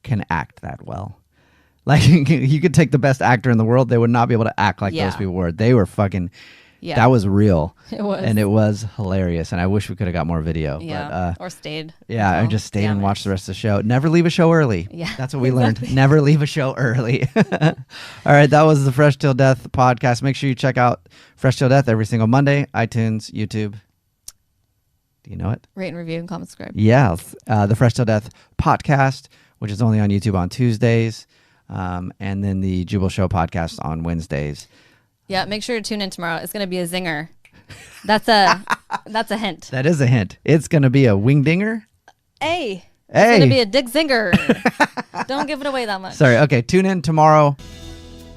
S1: can act that well. Like, you could take the best actor in the world, they would not be able to act like those people were. They were fucking, that was real.
S2: It was.
S1: And it was hilarious. And I wish we could have got more video.
S2: Yeah, or stayed.
S1: Yeah, I just stayed and watched the rest of the show. Never leave a show early.
S2: Yeah.
S1: That's what we learned. Never leave a show early. All right, that was the Fresh Till Death podcast. Make sure you check out Fresh Till Death every single Monday, iTunes, YouTube. Do you know it?
S2: Rate and review and comment, subscribe.
S1: Yeah. The Fresh Till Death podcast, which is only on YouTube on Tuesdays. And then the Jubal Show podcast on Wednesdays.
S2: Yeah, make sure to tune in tomorrow. It's going to be a zinger. That's a That's a hint.
S1: That is a hint. It's going to be a wingdinger.
S2: Hey. It's
S1: Hey.
S2: going to be a dick zinger. Don't give it away that much.
S1: Sorry. Okay. Tune in tomorrow.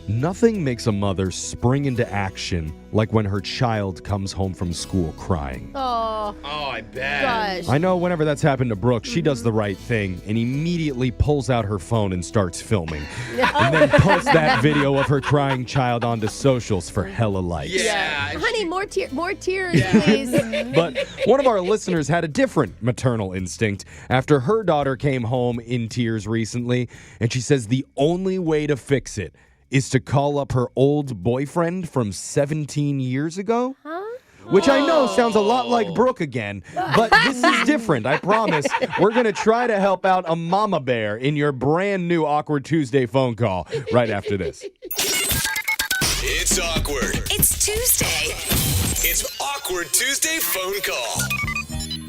S3: Nothing makes a mother spring into action like when her child comes home from school crying.
S4: Oh,
S5: I bet.
S4: gosh.
S3: I know whenever that's happened to Brooke, she does the right thing and immediately pulls out her phone and starts filming. And then posts that video of her crying child onto socials for hella likes.
S5: Yeah.
S4: Honey, more tears, please.
S3: But one of our listeners had a different maternal instinct after her daughter came home in tears recently, and she says the only way to fix it is to call up her old boyfriend from 17 years ago.
S4: Huh?
S3: Which I know sounds a lot like Brooke again, but this is different, I promise. We're going to try to help out a mama bear in your brand new Awkward Tuesday phone call right after this.
S6: It's awkward. It's Tuesday. It's Awkward Tuesday phone call.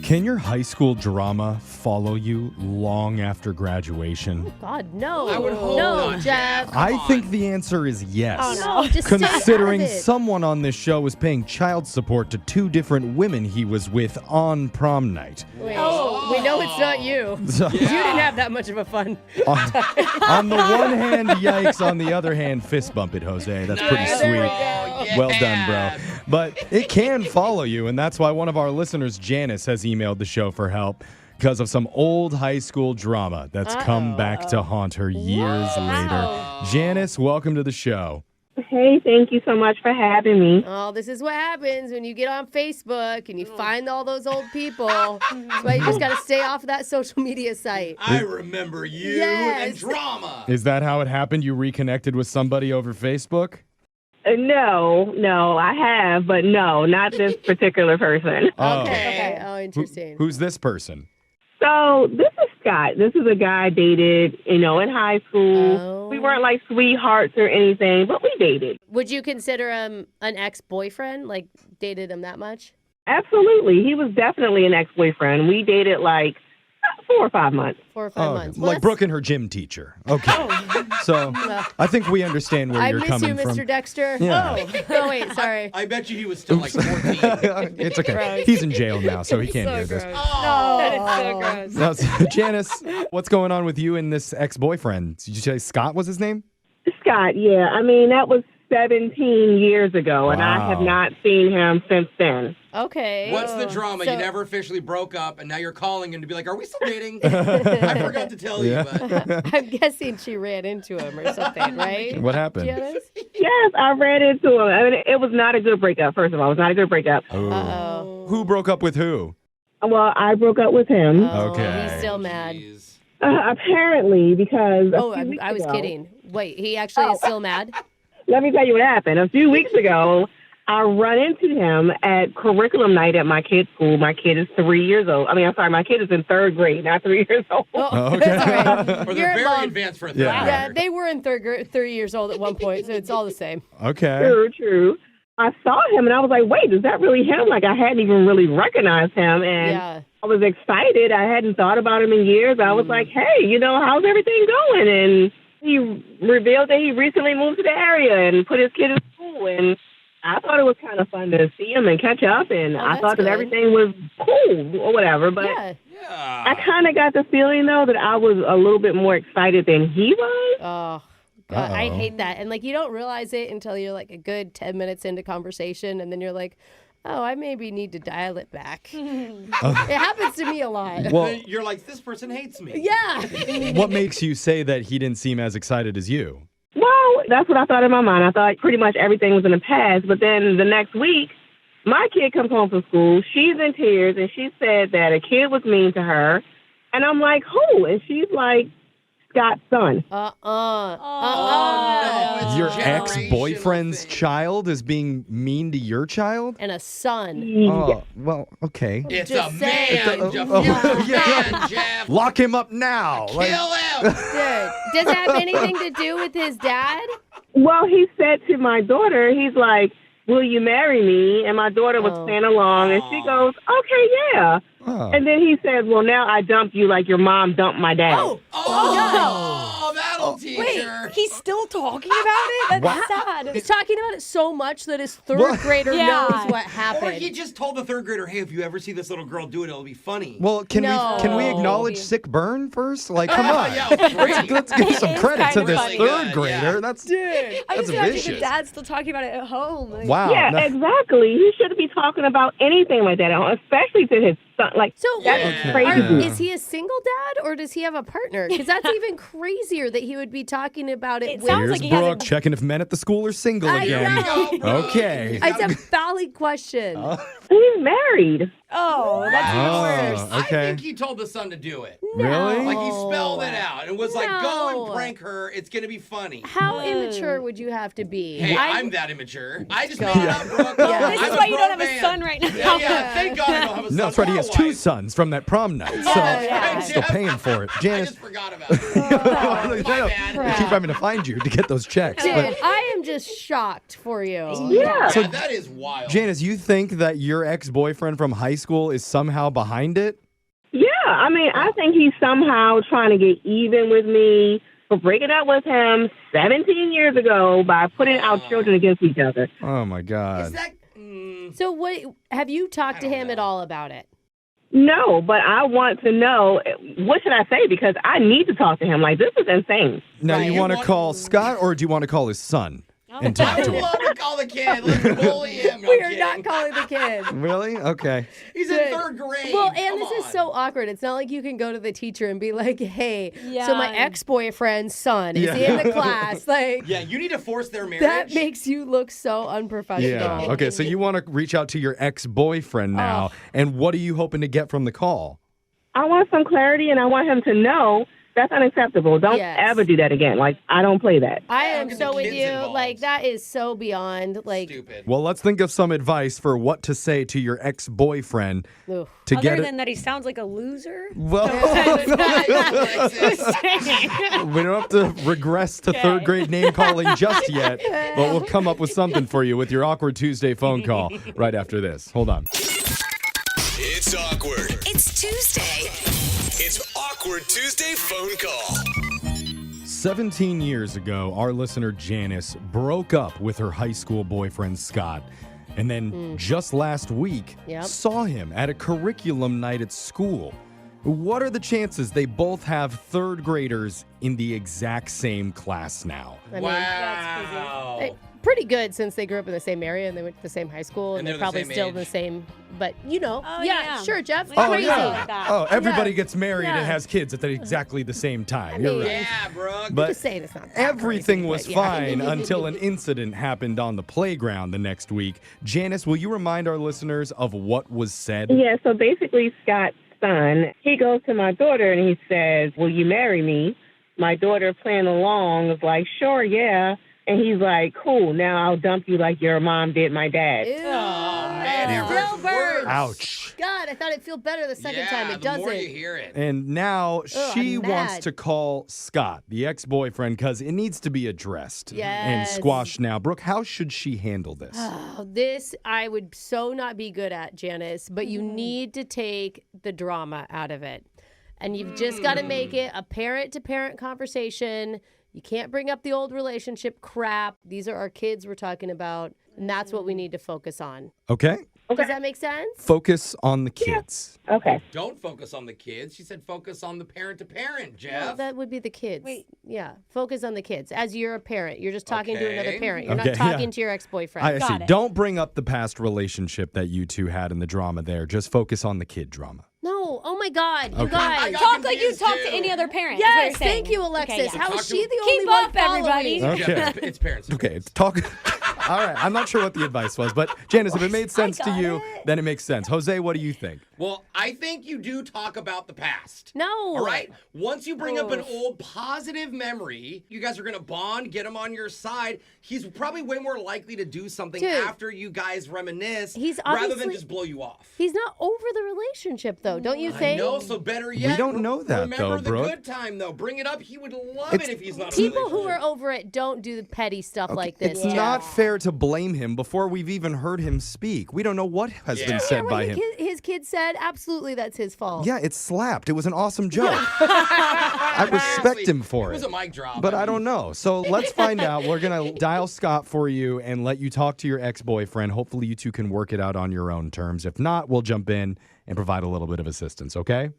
S3: Can your high school drama follow you long after graduation?
S4: God, no.
S5: I would hope
S4: no,
S5: not,
S4: Jeff.
S5: Come
S3: I
S5: on.
S3: think the answer is yes.
S4: Oh, no. Just stay
S3: Considering
S4: out of it.
S3: someone on this show was paying child support to 2 different women he was with on prom night.
S4: Wait. Oh, we know it's not you.
S3: So,
S4: You didn't have that much of a fun.
S3: on the one hand, yikes. On the other hand, fist bump it, Jose. That's pretty
S5: Nice.
S3: sweet.
S4: There we go.
S5: Yeah.
S3: Well done, bro. But it can follow you, and that's why one of our listeners, Janice, has emailed the show for help because of some old high school drama that's come back to haunt her years later. Janice, welcome to the show.
S7: Hey, thank you so much for having me.
S4: Oh, this is what happens when you get on Facebook and you find all those old people. That's why you just got to stay off of that social media site.
S5: I remember you
S4: Yes.
S5: and drama.
S3: Is that how it happened? You reconnected with somebody over Facebook?
S7: No, I have, but no, not this particular person.
S3: Oh.
S4: Okay. Oh, interesting.
S3: Who's this person?
S7: So this is Scott. This is a guy I dated, in high school.
S4: Oh.
S7: We weren't like sweethearts or anything, but we dated.
S4: Would you consider him an ex-boyfriend? Like, dated him that much?
S7: Absolutely. He was definitely an ex-boyfriend. We dated like 4 or 5 months.
S4: 4 or 5
S3: Oh,
S4: months.
S3: like
S4: Well,
S3: Brooke and her gym teacher. Okay. So I think we understand where
S4: I
S3: you're
S4: miss
S3: coming
S4: you, Mr.
S3: from.
S4: Dexter.
S3: Yeah.
S4: Oh, wait, sorry.
S5: I bet you he was still like 14.
S3: It's okay.
S4: Gross.
S3: He's in jail now, so he can't
S4: So
S3: hear this.
S4: gross.
S5: Oh.
S4: That is so gross.
S3: Now, so, Janice, what's going on with you and this ex-boyfriend? Did you say Scott was his name?
S7: Scott, yeah. I mean, that was 17 years ago, and I have
S3: Wow.
S7: not seen him since then.
S4: Okay.
S5: What's the drama?
S4: So-
S5: You never officially broke up, and now you're calling him to be like, are we still dating? I forgot to tell you, but
S4: I'm guessing she ran into him or something, right?
S3: What happened?
S4: Janice?
S7: Yes, I ran into him. I mean, it was not a good breakup, first of all. It was not a good breakup.
S3: Oh.
S4: Uh-oh.
S3: Who broke up with who?
S7: Well, I broke up with him.
S4: Oh,
S3: Okay.
S4: He's still mad.
S5: Jeez.
S7: Apparently, because a
S4: Oh,
S7: few weeks
S4: I was
S7: ago-
S4: kidding. Wait, he actually is still mad?
S7: Let me tell you what happened. A few weeks ago, I run into him at curriculum night at my kid's school. My kid is 3 years old. I mean, I'm sorry, my kid is in 3rd grade, not 3 years old.
S4: Oh,
S3: Okay.
S4: sorry.
S5: Or
S4: You're
S5: they're very
S4: mom.
S5: advanced for a
S3: Yeah.
S5: third
S4: Yeah,
S5: grader.
S4: they were in 3 years old at one point, so it's all the same.
S3: Okay.
S7: True. I saw him, and I was like, wait, is that really him? Like, I hadn't even really recognized him, and
S4: Yeah.
S7: I was excited. I hadn't thought about him in years. I was like, hey, how's everything going? And he revealed that he recently moved to the area and put his kid in school, and I thought it was kind of fun to see him and catch up, and I
S4: that's
S7: thought
S4: good.
S7: that everything was cool or whatever, but
S4: Yeah.
S7: I kind of got the feeling, though, that I was a little bit more excited than he was.
S4: Oh, God, I
S3: Uh-oh.
S4: hate that. And, like, you don't realize it until you're, like, a good 10 minutes into conversation, and then you're like, oh, I maybe need to dial it back. It happens to me a lot.
S3: Well,
S5: You're like, this person hates me.
S4: Yeah.
S3: what makes you say that he didn't seem as excited as you?
S7: Well, that's what I thought in my mind. I thought pretty much everything was in the past, but then the next week, my kid comes home from school. She's in tears, and she said that a kid was mean to her. And I'm like, who? And she's like, Scott's son.
S5: Oh, no. It's
S3: Your
S5: a generational
S3: ex-boyfriend's
S5: thing.
S3: child is being mean to your child?
S4: And a son.
S3: Oh, well, okay.
S5: It's
S4: Just
S5: a
S4: saying.
S5: man, Jeff.
S3: Oh,
S5: You're a
S3: yeah.
S5: man, Jeff.
S3: Lock him up now. Like-
S5: Kill him.
S4: Dude, does it have anything to do with his dad?
S7: Well, he said to my daughter, he's like, will you marry me? And my daughter was
S4: Oh.
S7: playing along, and she goes, okay, yeah. And then he says, well, now I dumped you like your mom dumped my dad.
S5: Oh, that'll teach
S8: Wait,
S5: her.
S8: he's still talking about it? That's sad.
S4: He's talking about it so much that his third grader knows what happened.
S5: Or he just told the third grader, hey, if you ever see this little girl do it, it'll be funny.
S3: Well, can we acknowledge sick burn first? Like, come on. Let's give some credit to this third grader. That's vicious.
S8: The dad's still talking about it at home. Like,
S3: wow.
S7: Yeah, exactly. He shouldn't be talking about anything like that, especially to his son. Like,
S4: So
S7: that's crazy.
S4: is he a single dad or does he have a partner? Because that's even crazier that he would be talking about it. With...
S8: sounds
S3: Here's
S8: like he has
S3: Brooke checking if men at the school are single again. Okay.
S4: It's a valid question.
S7: He's married.
S8: Oh, that's worse.
S3: Oh, okay.
S5: I think he told the son to do it.
S3: Really?
S5: Like he spelled it out and was like, go and prank her. It's going to be funny.
S4: How immature would you have to be?
S5: Hey, I'm that immature. I just made it up, Brooke.
S8: This is why you don't have a son right now.
S5: Yeah, thank God I don't have a son.
S3: No, that's right. He has
S5: or a
S3: two
S5: wife.
S3: sons from that prom night. So still paying for it.
S5: I
S3: Janice,
S5: just forgot about it. My bad.
S3: I keep having to find you to get those checks.
S4: Dude,
S3: But
S4: I am just shocked for you.
S7: Yeah.
S5: Yeah, that is wild.
S3: Janice, you think that your ex-boyfriend from high school is somehow behind it?
S7: Yeah, I mean, I think he's somehow trying to get even with me for breaking up with him 17 years ago by putting our children against each other.
S3: Oh my God.
S5: Is that...
S4: So what have you talked to him at all about it?
S7: No, but I want to know, what should I say? Because I need to talk to him. Like, this is insane.
S3: Now,
S5: Right.
S3: you want to call Scott or do you want to call his son and talk
S5: I
S3: to
S5: would
S3: him?
S5: love to call the kid. Let's bully him. No,
S4: We
S5: I'm
S4: are
S5: kidding.
S4: not calling the kid.
S3: Really? Okay.
S5: He's in third grade.
S4: Well, and
S5: Come
S4: this is
S5: on.
S4: so awkward. It's not like you can go to the teacher and be like, hey, so
S8: Yeah.
S4: my ex-boyfriend's son, is he in the class? Like,
S5: Yeah, you need to force their marriage.
S4: that makes you look so unprofessional.
S3: Yeah. Okay, so you want to reach out to your ex-boyfriend now, and what are you hoping to get from the call?
S7: I want some clarity, and I want him to know that's unacceptable. Don't
S4: Yes.
S7: ever do that again. Like, I don't play that.
S4: I
S5: Yeah,
S4: am
S5: get
S4: so
S5: the
S4: with
S5: kids
S4: you.
S5: involved.
S4: Like, that is so beyond, like,
S5: Stupid.
S3: Well, let's think of some advice for what to say to your ex-boyfriend
S4: oof.
S3: to get
S8: Other
S3: it.
S8: than that, he sounds like a loser.
S3: Well, we don't have to regress to third grade name calling just yet, but we'll come up with something for you with your Awkward Tuesday phone call right after this. Hold on.
S6: It's awkward.
S9: It's Tuesday.
S6: It's Awkward Tuesday phone call.
S3: 17 years ago, our listener Janice broke up with her high school boyfriend Scott. And then just last week, saw him at a curriculum night at school. What are the chances they both have third graders in the exact same class now?
S4: I mean,
S5: Wow.
S4: pretty good since they grew up in the same area and they went to the same high school and
S5: And
S4: they're
S5: they're the
S4: probably
S5: same
S4: still
S5: age.
S4: the same. But, you know,
S8: yeah.
S4: sure, Jeff.
S8: Oh,
S4: Crazy.
S8: like that.
S3: Oh, everybody
S4: Yeah.
S3: gets married and has kids at exactly the same time. You're right.
S5: Yeah, Brooke.
S3: But
S4: Just saying it's not that
S3: everything
S4: crazy,
S3: was
S4: but yeah.
S3: fine until an incident happened on the playground the next week. Janice, will you remind our listeners of what was said?
S7: Yeah, so basically, Scott's son, he goes to my daughter and he says, will you marry me? My daughter playing along is like, sure, yeah. And he's like, cool, now I'll dump you like your mom did my dad.
S4: Ew.
S5: Oh, man, it
S4: Still
S5: hurts
S4: burns.
S5: worse.
S3: Ouch.
S4: God, I thought it'd feel better the second time. It
S5: the
S4: doesn't.
S5: more you hear it.
S3: And now she
S4: I'm
S3: wants
S4: mad.
S3: to call Scott, the ex-boyfriend, because it needs to be addressed and
S4: Yes.
S3: squashed now. Brooke, how should she handle this?
S4: Oh, this I would so not be good at, Janice, but you need to take the drama out of it. And you've just got to make it a parent-to-parent conversation. You can't bring up the old relationship crap. These are our kids we're talking about, and that's what we need to focus on.
S3: Okay?
S4: Does that make sense?
S3: Focus on the kids.
S7: Okay.
S5: Don't focus on the kids. She said focus on the parent-to-parent, Jeff.
S4: Well, that would be the kids.
S8: Wait.
S4: Yeah, focus on the kids. As you're a parent, you're just talking to another
S5: Okay.
S4: parent. You're
S3: Okay,
S4: not talking
S3: yeah.
S4: to your ex-boyfriend.
S3: I see.
S8: Got it.
S3: Don't bring up the past relationship that you two had in the drama there. Just focus on the kid drama.
S4: No, oh my God, you
S3: Okay.
S4: guys.
S5: I got
S8: Talk like you
S5: confused,
S8: talk
S5: too.
S8: to any other parent. is what
S4: Yes,
S8: you're saying.
S4: thank you, Alexis.
S8: Okay, yeah.
S4: How
S5: Talk
S4: is
S5: to-
S4: she the
S8: Keep
S4: only one
S8: up, everybody.
S4: following?
S3: Okay.
S5: Jeff, it's parents.
S3: Okay, talk. All right, I'm not sure what the advice was, but Janice, if it made sense to
S8: got
S3: you,
S8: it.
S3: then it makes sense. Jose, what do you think?
S5: Well, I think you do talk about the past.
S4: No.
S5: All right? Once you bring up an
S4: Oof.
S5: old positive memory, you guys are going to bond, get him on your side. He's probably way more likely to do something
S4: Dude.
S5: after you guys reminisce
S4: He's
S5: rather than
S4: obviously-
S5: just blow you off.
S4: He's not over the relationship, though, don't you
S5: I
S4: think?
S5: know, so better yet.
S3: don't know that,
S5: remember
S3: though,
S5: the
S3: Brooke.
S5: good time, though. Bring it up. He would love
S3: It's-
S5: it if he's not in a
S4: People who are
S5: relationship.
S4: over it don't do the petty stuff like this.
S3: It's
S4: Jeff.
S3: not fair to blame him before we've even heard him speak. We don't know what has been said by him.
S4: His kid said, absolutely that's his fault.
S3: Yeah, it slapped. It was an awesome joke. I respect him for
S5: It
S3: it.
S5: was a mic drop.
S3: But I don't know. So let's find out. We're going to dial Scott for you and let you talk to your ex-boyfriend. Hopefully you two can work it out on your own terms. If not, we'll jump in and provide a little bit of assistance, okay?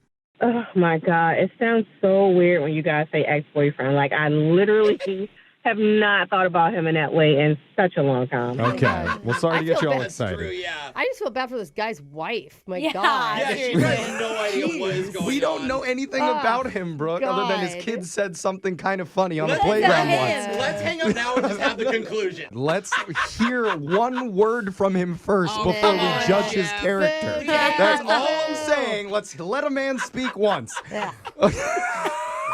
S7: Oh, my God. It sounds so weird when you guys say ex-boyfriend. Like, I literally have not thought about him in that way in such a long time.
S3: Okay. Well, sorry to get you all
S5: That's
S3: excited.
S5: true, yeah.
S4: I just feel bad for this guy's wife. My
S8: Yeah.
S4: God.
S5: Yeah, she has no idea what is going on.
S3: We don't know anything about him, Brooke, other than his
S4: God.
S3: kid said something kind of funny on the
S5: Let's
S3: playground
S5: hang-
S3: once.
S5: Let's hang up now and just have the conclusion.
S3: Let's hear one word from him first
S5: Oh,
S3: before
S5: come
S3: we
S5: on,
S3: judge his
S5: Jeff.
S3: character.
S5: Yeah.
S3: That's all I'm saying. Let's let a man speak once.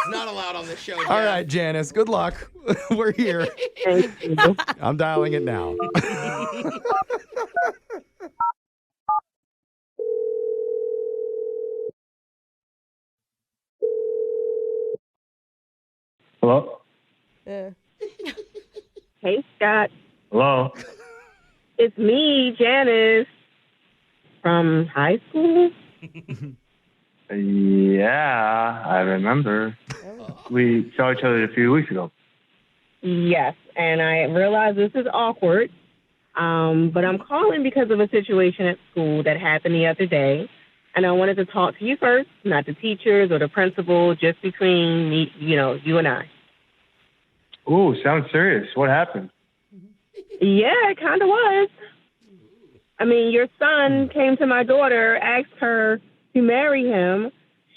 S5: It's not allowed on this show. Jeff.
S3: All right, Janice, good luck. We're here.
S7: Thank you.
S3: I'm dialing it now.
S9: Hello?
S4: Yeah.
S7: Hey, Scott.
S9: Hello?
S7: It's me, Janice, from high school.
S9: Yeah, I remember. We saw each other a few weeks ago.
S7: Yes, and I realize this is awkward, but I'm calling because of a situation at school that happened the other day, and I wanted to talk to you first, not the teachers or the principal, just between me, you and I.
S9: Ooh, sounds serious. What happened?
S7: Yeah, it kind of was. I mean, your son came to my daughter, asked her to marry him.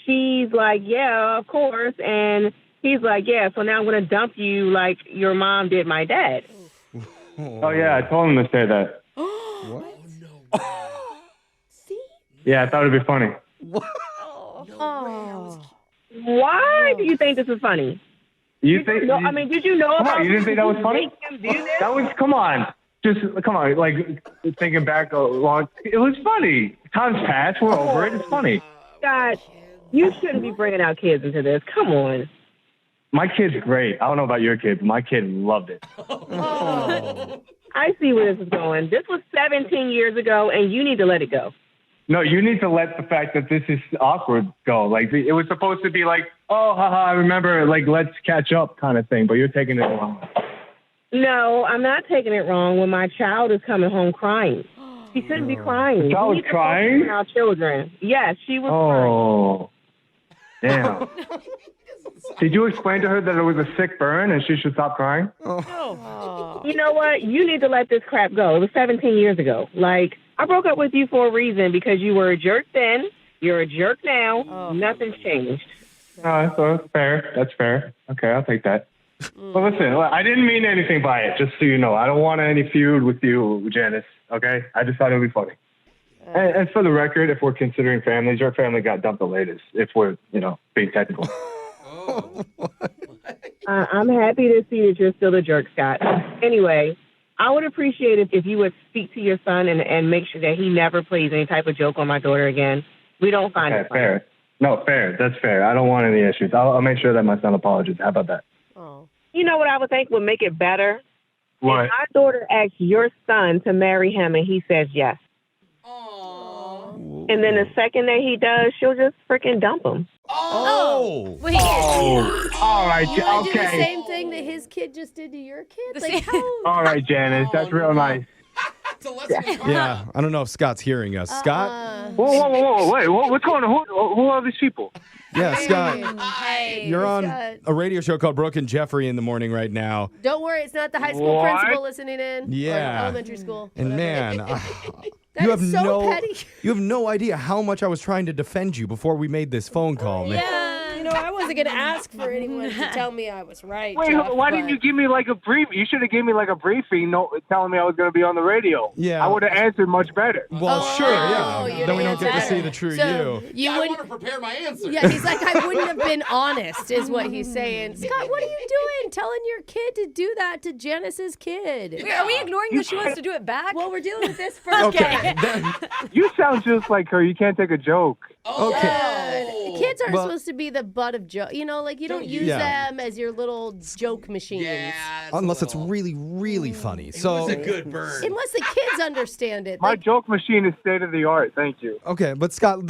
S7: She's like, yeah, of course, and he's like, yeah, so now I'm going to dump you like your mom did my dad.
S9: Oh, yeah, I told him to say that.
S4: See?
S9: Yeah, I thought it'd be funny.
S4: Oh.
S7: Why do you think this is funny?
S9: You think?
S7: No, I mean, did you know
S9: Come
S7: about
S9: on, you didn't think that was funny?
S7: Make him do this?
S9: That was, come on. Just, come on, like, thinking back a long, it was funny. Time's passed, we're over it, it's funny.
S7: God, you shouldn't be bringing out kids into this. Come on.
S9: My kid's great. I don't know about your kid, but my kid loved it.
S7: I see where this is going. This was 17 years ago, and you need to let it go.
S9: No, you need to let the fact that this is awkward go. Like, it was supposed to be like, oh, haha, I remember, like, let's catch up kind of thing, but you're taking it wrong.
S7: No, I'm not taking it wrong when my child is coming home crying. She shouldn't be crying.
S9: The child was
S7: We need to
S9: crying?
S7: focus on our children. Yes, she was
S9: Oh, damn. Did you explain to her that it was a sick burn and she should stop crying?
S7: crying. You know what? You need to let this crap go. It was 17 years ago. Like, I broke up with you for a reason because you were a jerk then. You're a jerk now. Nothing's changed.
S9: No, that's fair. That's fair. Okay, I'll take that. But listen, I didn't mean anything by it, just so you know. I don't want any feud with you, Janice, okay? I just thought it would be funny. And for the record, if we're considering families, your family got dumped the latest, if we're, being technical.
S7: I'm happy to see that you're still a jerk, Scott. Anyway, I would appreciate it if you would speak to your son and make sure that he never plays any type of joke on my daughter again. We don't find
S9: Okay,
S7: it funny.
S9: fair. No, fair. That's fair. I don't want any issues. I'll make sure that my son apologizes. How about that?
S7: You know what I would think would make it better?
S9: What?
S7: If my daughter asks your son to marry him and he says yes. And then the second that he does, she'll just freaking dump him.
S3: Oh.
S8: Wait.
S9: All right.
S4: You want to do the
S9: Okay.
S4: same thing that his kid just did to your kid?
S8: The
S4: Like,
S8: same-
S4: how?
S9: All right, Janice. That's real nice.
S5: It's a lesson in karma.
S3: Yeah, I don't know if Scott's hearing us. Scott?
S9: Whoa. Wait, what's going on? Who are these people?
S3: Yeah, Scott.
S8: Hey.
S3: You're on
S4: Scott.
S3: a radio show called Brooke and Jeffrey in the morning right now.
S4: Don't worry, it's not the high school
S9: What?
S4: principal listening in.
S3: Yeah.
S4: Or elementary school.
S3: And
S4: whatever.
S3: man,
S4: That
S3: you have
S4: is so
S3: no
S4: petty.
S3: you have no idea how much I was trying to defend you before we made this phone call, man.
S4: Yeah, I wasn't going to ask for anyone to tell me I was right.
S9: Wait,
S4: Jeff,
S9: why didn't you give me like a brief? You should have given me like a briefing, telling me I was going to be on the radio.
S3: Yeah.
S9: I would have answered much better.
S3: Well, sure, yeah.
S4: you'd
S3: Then we don't get to
S4: answer
S3: see the true
S4: So
S3: you.
S4: you
S5: I
S4: wouldn't.
S5: want to prepare my answer.
S4: Yeah, he's like, I wouldn't have been honest, is what he's saying. Scott, what are you doing? Telling your kid to do that to Janice's kid?
S8: Wait, are we ignoring that she wants to do it back?
S4: Well, we're dealing with this first.
S3: Okay.
S9: You sound just like her. You can't take a joke.
S5: Oh,
S3: Okay.
S4: kids aren't supposed to be the butt of joke. You know, like you don't use them as your little joke machines.
S5: Yeah,
S3: Unless it's really, really funny.
S5: It
S3: So
S5: was a good burn.
S4: Unless the kids understand it.
S9: My joke machine is state of the art. Thank you.
S3: Okay, but Scott,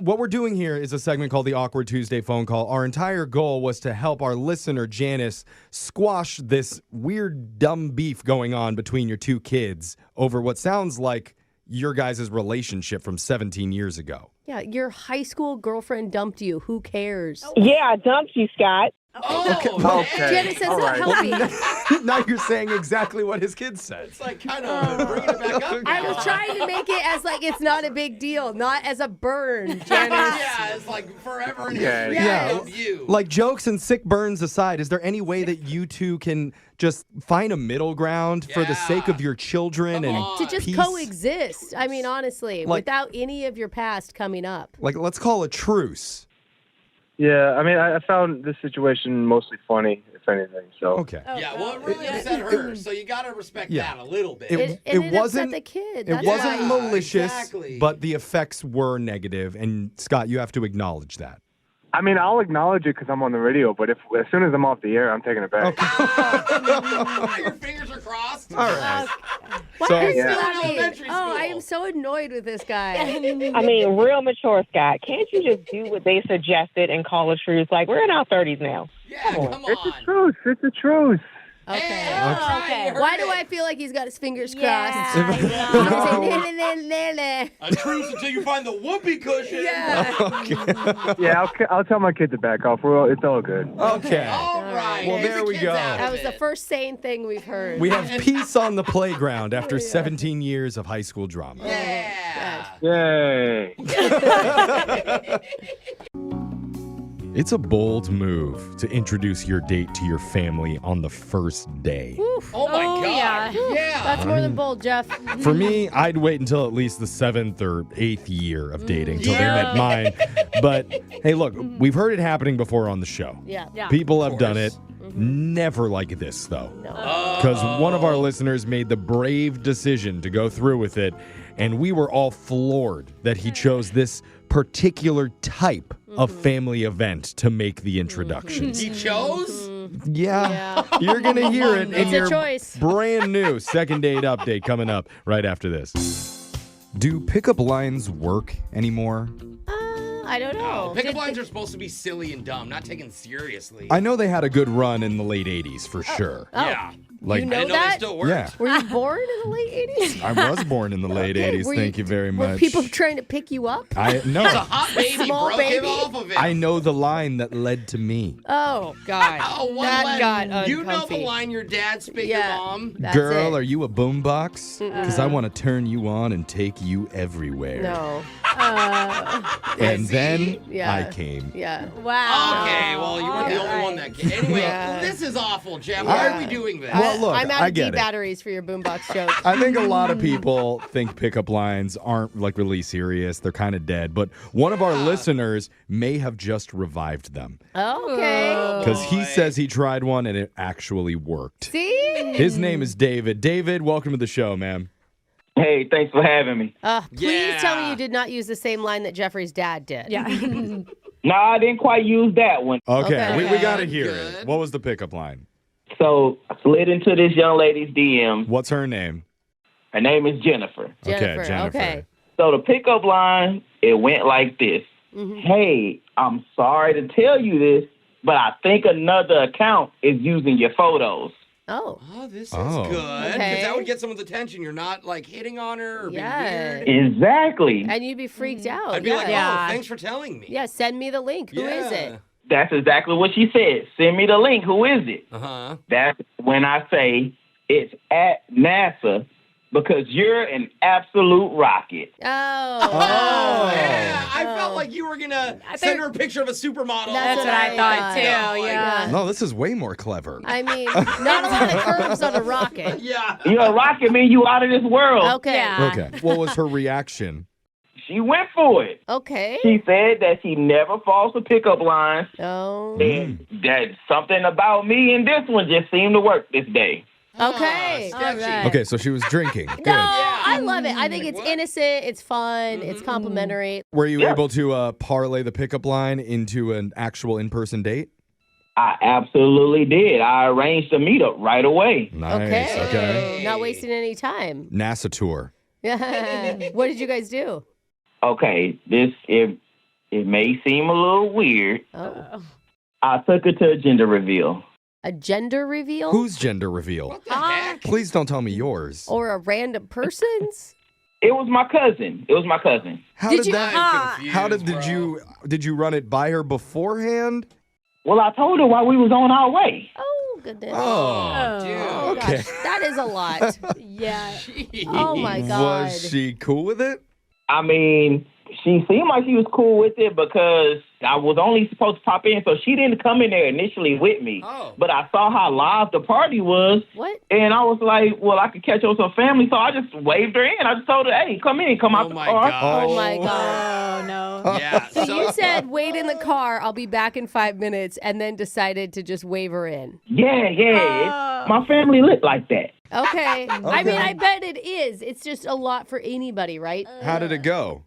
S3: what we're doing here is a segment called the Awkward Tuesday Phone Call. Our entire goal was to help our listener, Janice, squash this weird, dumb beef going on between your two kids over what sounds like your guys' relationship from 17 years ago.
S4: Yeah, your high school girlfriend dumped you. Who cares?
S7: Yeah, I dumped you, Scott.
S5: Oh,
S4: Janice says not helping.
S3: Now you're saying exactly what his kid said.
S5: It's like kind of bringing it back up.
S4: I was trying to make it as like it's not a big deal, not as a burn, Janice.
S5: Yeah, it's like forever and ever of you.
S3: Like jokes and sick burns aside, is there any way that you two can just find a middle ground for the sake of your children and
S4: to just
S3: peace?
S4: coexist? I mean, honestly,
S3: Like-
S4: without any of your past coming up.
S3: Like, let's call a truce.
S9: Yeah, I mean, I found this situation mostly funny, if anything. So
S3: Okay.
S5: Yeah, well, it really upset her, so you got to respect that a little bit.
S4: It
S3: wasn't
S4: upset the kid.
S3: It
S4: That's
S3: wasn't
S4: why.
S3: malicious,
S5: exactly.
S3: but the effects were negative. And Scott, you have to acknowledge that.
S9: I mean, I'll acknowledge it because I'm on the radio. But as soon as I'm off the air, I'm taking it back.
S5: Your fingers are crossed.
S3: All right.
S4: Why
S3: So-
S4: are you
S5: Yeah.
S4: still at me?
S5: Elementary
S4: Oh, I
S5: school.
S4: am so annoyed with this guy.
S7: I mean, real mature, Scott. Can't you just do what they suggested and call a truce? Like, we're in our 30s now.
S5: Yeah, come
S9: It's a
S5: on.
S9: truce. It's a truce.
S4: Okay.
S5: Okay.
S4: Why do I feel like he's got his fingers
S8: Yeah,
S4: crossed?
S8: I know.
S4: Nah.
S5: A truce until you find the whoopee cushion.
S4: Yeah.
S9: Yeah, I'll tell my kid to back off. It's all good.
S3: Okay.
S5: All right.
S3: Well,
S5: Get
S3: there
S5: the
S3: we
S5: kids
S3: go.
S5: out of
S4: That was the
S5: it.
S4: first sane thing we've heard.
S3: We have peace on the playground after 17 years of high school drama.
S5: Yeah.
S9: Yay.
S3: It's a bold move to introduce your date to your family on the first day.
S5: Oh my
S8: Oh,
S5: God.
S8: yeah.
S5: Yeah.
S4: That's more than bold, Jeff.
S3: For me, I'd wait until at least the 7th or 8th year of dating till they met mine. But hey, look, we've heard it happening before on the show.
S4: Yeah.
S8: Yeah.
S3: People have done it. Never like this, though.
S4: No.
S3: Because one of our listeners made the brave decision to go through with it, and we were all floored that he chose this particular type of family event to make the introductions.
S5: He chose?
S3: Yeah, you're going to hear it in
S4: It's a
S3: your
S4: choice.
S3: brand new second date update coming up right after this. Do pickup lines work anymore?
S4: I don't know.
S5: Pickup lines are supposed to be silly and dumb, not taken seriously.
S3: I know they had a good run in the late 80s for sure.
S5: Yeah.
S3: Like,
S4: You know
S5: I didn't know
S4: that?
S5: they still worked.
S3: yeah.
S4: Were you born in the late 80s?
S3: I was born in the late
S4: Okay,
S3: 80s.
S4: were
S3: Thank you very
S4: Were
S3: much.
S4: people trying to pick you up?
S3: No.
S5: He's a hot baby,
S4: Small
S5: bro.
S4: baby.
S5: Get off of it.
S3: I know the line that led to me.
S4: Oh, God.
S5: Oh, what
S4: that
S5: line?
S4: got
S5: You know the
S4: uncomfy.
S5: line your dad spit
S4: Yeah.
S5: your mom?
S4: That's
S3: Girl,
S4: it.
S3: are you a boombox? Because I want to turn you on and take you everywhere.
S4: No.
S3: And then
S4: Yeah.
S3: I came.
S4: Yeah.
S8: Wow.
S5: Okay, well, you weren't the
S8: All
S5: only one
S8: right.
S5: that came. Anyway,
S4: Yeah.
S5: this is awful, Jeff. Why are we doing this?
S3: Well, look,
S4: I'm out
S3: I
S4: of
S3: get it.
S4: batteries for your boombox joke.
S3: I think a lot of people think pickup lines aren't like really serious. They're kind of dead. But one of our listeners may have just revived them.
S4: Okay.
S3: Because he says he tried one and it actually worked.
S4: See?
S3: His name is David. David, welcome to the show, man.
S10: Hey, thanks for having me.
S4: Please tell me
S5: Yeah.
S4: you did not use the same line that Jeffrey's dad did.
S8: Yeah.
S10: No, I didn't quite use that one.
S3: Okay,
S4: Okay.
S3: we got to hear
S5: Good.
S3: it. What was the pickup line?
S10: So I slid into this young lady's DM.
S3: What's her name?
S10: Her name is Jennifer.
S4: Jennifer.
S3: Okay, Jennifer.
S4: Okay.
S10: So the pickup line, it went like this. Hey, I'm sorry to tell you this, but I think another account is using your photos.
S4: Oh.
S5: Oh, this is
S3: Oh.
S5: good. Because
S4: Okay.
S5: that would get someone's attention. You're not, like, hitting on her or being
S4: Yeah.
S5: weird.
S10: Exactly.
S4: And you'd be freaked out.
S5: I'd be like,
S8: Yeah.
S5: oh, thanks for telling me.
S4: Yeah, send me the link. Who is it?
S10: That's exactly what she said. Send me the link. Who is it?
S5: Uh-huh.
S10: That's when I say it's at NASA because you're an absolute rocket.
S4: Oh.
S5: Yeah, I felt like you were going to send her a picture of a supermodel.
S4: That's
S8: what I thought, too,
S5: Oh,
S8: yeah.
S3: No, this is way more clever.
S4: I mean, not a lot of curves on a rocket.
S5: Yeah.
S10: You're a rocket, man. You out of this world.
S4: Okay.
S8: Yeah.
S3: Okay. What was her reaction?
S10: She went for it.
S4: Okay.
S10: She said that she never falls for pickup lines.
S4: Oh.
S10: And that something about me and this one just seemed to work this day.
S4: Okay.
S5: Sketchy.
S2: right.
S3: Okay, so she was drinking. Good.
S4: No, I love it. I think it's
S5: What?
S4: innocent. It's fun. It's complimentary.
S3: Were you able to parlay the pickup line into an actual in-person date?
S10: I absolutely did. I arranged a meetup right away.
S3: Nice. Okay.
S4: Not wasting any time.
S3: NASA tour.
S4: What did you guys do?
S10: Okay, it may seem a little weird.
S4: Oh.
S10: I took her to a gender reveal.
S4: A gender reveal?
S3: Whose gender reveal?
S5: What the heck?
S3: Please don't tell me yours.
S4: Or a random person's?
S10: It was my cousin.
S3: How
S4: Did
S3: did
S4: you-
S3: that?
S5: I'm confused,
S3: How did
S5: bro.
S3: did you run it by her beforehand?
S10: Well, I told her while we was on our way.
S4: Oh, goodness.
S3: Oh,
S5: Dude.
S4: Oh,
S3: okay.
S4: gosh. That is a lot.
S2: Yeah.
S4: Oh, my God.
S3: Was she cool with it?
S10: I mean, she seemed like she was cool with it because I was only supposed to pop in, so she didn't come in there initially with me.
S5: Oh.
S10: But I saw how live the party was,
S4: What?
S10: and I was like, well, I could catch up with some family, so I just waved her in. I just told her, hey, come in, come out
S5: Oh
S10: the
S5: my
S10: car.
S5: gosh.
S4: Oh, my God.
S2: Oh no.
S5: Yeah.
S4: So you said, wait in the car. I'll be back in 5 minutes, and then decided to just wave her in.
S10: Yeah. My family lit like that.
S4: Okay. I mean, I bet it is. It's just a lot for anybody, right?
S3: How did it go?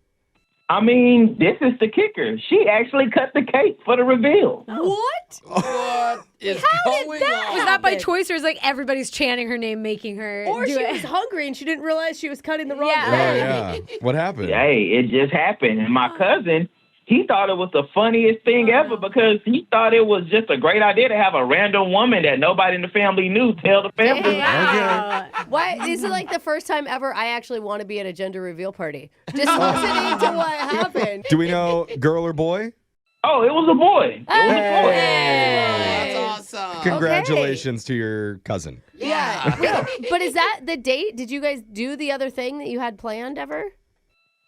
S10: I mean, this is the kicker. She actually cut the cake for the reveal.
S2: What?
S5: What is going on?
S2: Was that by choice, or is like everybody's chanting her name, making her
S4: Or
S2: do
S4: she
S2: it?
S4: was hungry and she didn't realize she was cutting the wrong
S2: Yeah.
S3: Oh
S4: way.
S3: yeah. What happened?
S10: Hey, it just happened. And my cousin, he thought it was the funniest thing ever because he thought it was just a great idea to have a random woman that nobody in the family knew tell the family.
S4: Wow. Why is it like the first time ever I actually want to be at a gender reveal party? Just listening to what happened.
S3: Do we know girl or boy?
S10: Oh, it was a boy. It was a boy.
S5: That's awesome.
S3: Congratulations to your cousin.
S4: Yeah. Wait, but is that the date? Did you guys do the other thing that you had planned ever?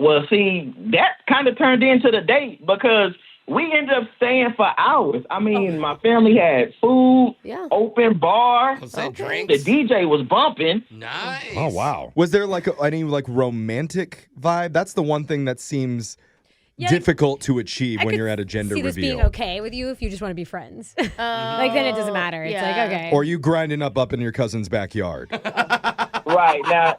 S10: Well, see, that kind of turned into the date because we ended up staying for hours. I mean, my family had food, open bar.
S5: Was that
S10: The
S5: drinks?
S10: DJ was bumping.
S5: Nice.
S3: Oh wow. Was there like any like romantic vibe? That's the one thing that seems difficult to achieve when you're at a gender
S2: see this
S3: reveal.
S2: being okay with you if you just want to be friends. Like then it doesn't matter. It's like okay.
S3: Or you grinding up in your cousin's backyard.
S10: Right.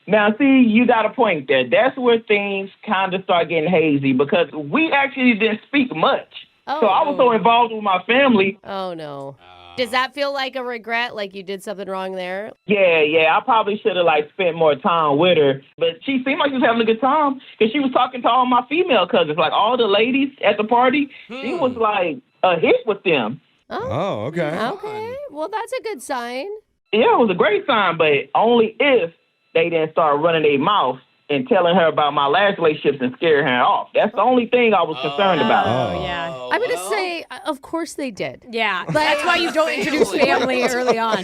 S10: Now, see, you got a point there. That's where things kind of start getting hazy because we actually didn't speak much. So I was so involved with my family.
S4: Oh, no. Does that feel like a regret, like you did something wrong there?
S10: Yeah, I probably should have spent more time with her, but she seemed like she was having a good time because she was talking to all my female cousins, like all the ladies at the party. She was like a hit with them.
S3: Oh, okay.
S4: Okay. Well, that's a good sign.
S10: Yeah, it was a great sign, but only if they didn't start running their mouth and telling her about my last relationships and scaring her off. That's the only thing I was concerned about.
S3: Oh.
S2: Yeah.
S4: I'm going to say, of course they did.
S2: Yeah. That's why you don't introduce family early on.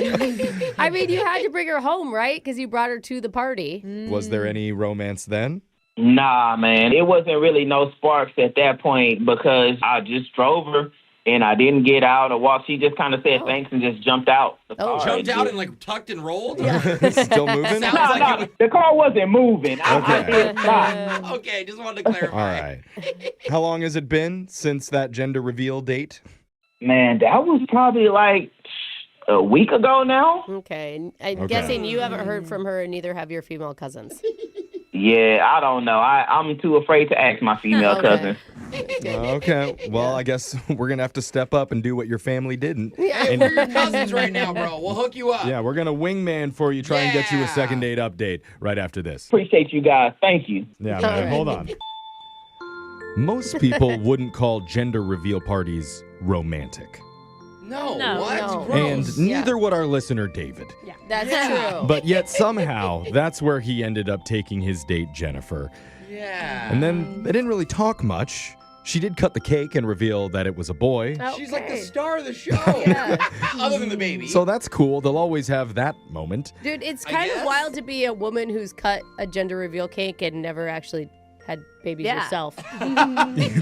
S4: I mean, you had to bring her home, right? Because you brought her to the party.
S3: Was there any romance then?
S10: Nah, man, it wasn't really no sparks at that point because I just drove her and I didn't get out or walk. She just kind of said thanks and just jumped out.
S5: Jumped out and tucked and rolled?
S3: Still moving?
S5: Sounds
S10: No,
S5: like it
S10: the car wasn't moving. I did stop.
S5: was... Okay, just wanted to clarify.
S3: All right. How long has it been since that gender reveal date?
S10: Man, that was probably a week ago now.
S4: Okay. And I'm guessing you haven't heard from her, and neither have your female cousins.
S10: Yeah, I don't know. I'm too afraid to ask my female cousin.
S3: Okay. Well, I guess we're going to have to step up and do what your family didn't.
S5: Hey, we're your cousins right now, bro. We'll hook you up.
S3: Yeah, we're going to wingman for you, try and get you a second date update right after this.
S10: Appreciate you guys. Thank you.
S3: Yeah, man, hold on. Most people wouldn't call gender reveal parties romantic.
S5: No,
S2: No,
S5: what?
S4: no.
S5: Gross.
S3: And neither would our listener, David.
S4: That's true.
S3: But yet somehow, that's where he ended up taking his date, Jennifer.
S5: Yeah.
S3: And then they didn't really talk much. She did cut the cake and reveal that it was a boy.
S5: She's like the star of the show.
S4: Yeah.
S5: Other than the baby.
S3: So that's cool. They'll always have that moment.
S4: Dude, it's
S5: I
S4: kind of
S5: guess.
S4: wild to be a woman who's cut a gender reveal cake and never actually had babies yourself. You know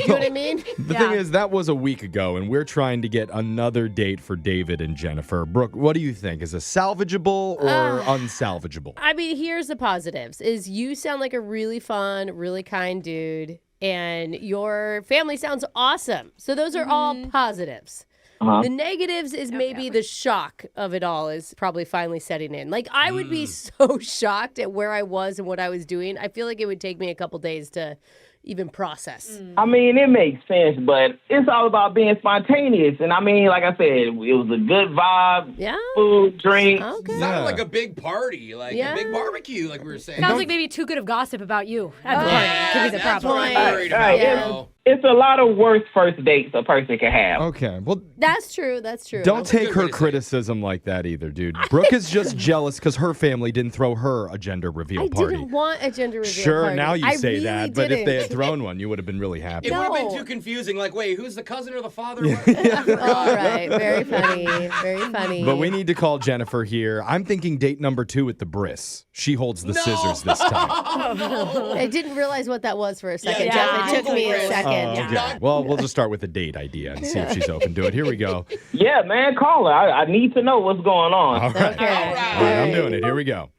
S4: what I mean?
S3: The thing is, that was a week ago, and we're trying to get another date for David and Jennifer. Brooke, what do you think? Is it salvageable or unsalvageable?
S4: I mean, here's the positives: is you sound like a really fun, really kind dude, and your family sounds awesome. So those are all positives. The negatives is maybe the shock of it all is probably finally setting in. Like, I would be so shocked at where I was and what I was doing. I feel like it would take me a couple days to even process.
S10: I mean, it makes sense, but it's all about being spontaneous. And I mean, like I said, it was a good vibe.
S4: Yeah.
S10: Food, drink.
S4: Okay.
S5: Sounded like a big party, like a big barbecue, like we were saying.
S8: Sounds like maybe too good of gossip about you at the party. Could be the
S5: that's
S8: problem.
S5: what I'm worried about.
S4: Yeah.
S10: It's a lot of worse first dates a person can have.
S3: Okay. Well,
S4: That's true. That's true.
S3: don't
S5: That's a
S3: take
S5: good
S3: her
S5: way to say it.
S3: criticism like that either, dude. Brooke is just jealous because her family didn't throw her a gender reveal
S4: I
S3: party.
S4: didn't want a gender reveal
S3: Sure,
S4: party.
S3: now you
S4: I
S3: say
S4: really
S3: that, but if they had
S4: didn't.
S3: thrown one, you would have been really happy.
S5: It would have been
S4: No.
S5: too confusing. Like, wait, who's the cousin or the father?
S4: All right. Very funny. Very funny.
S3: But we need to call Jennifer here. I'm thinking date number 2 at the Briss. She holds the scissors this time.
S4: I didn't realize what that was for a second,
S5: Yeah,
S4: Jeff.
S8: yeah.
S4: It took me a
S5: Google
S4: second.
S3: Oh, okay. Well, we'll just start with the date idea and see if she's open to it. Here we go.
S10: Yeah, man, call her. I need to know what's going on.
S3: All right.
S4: Okay.
S3: All right, I'm doing it. Here we go.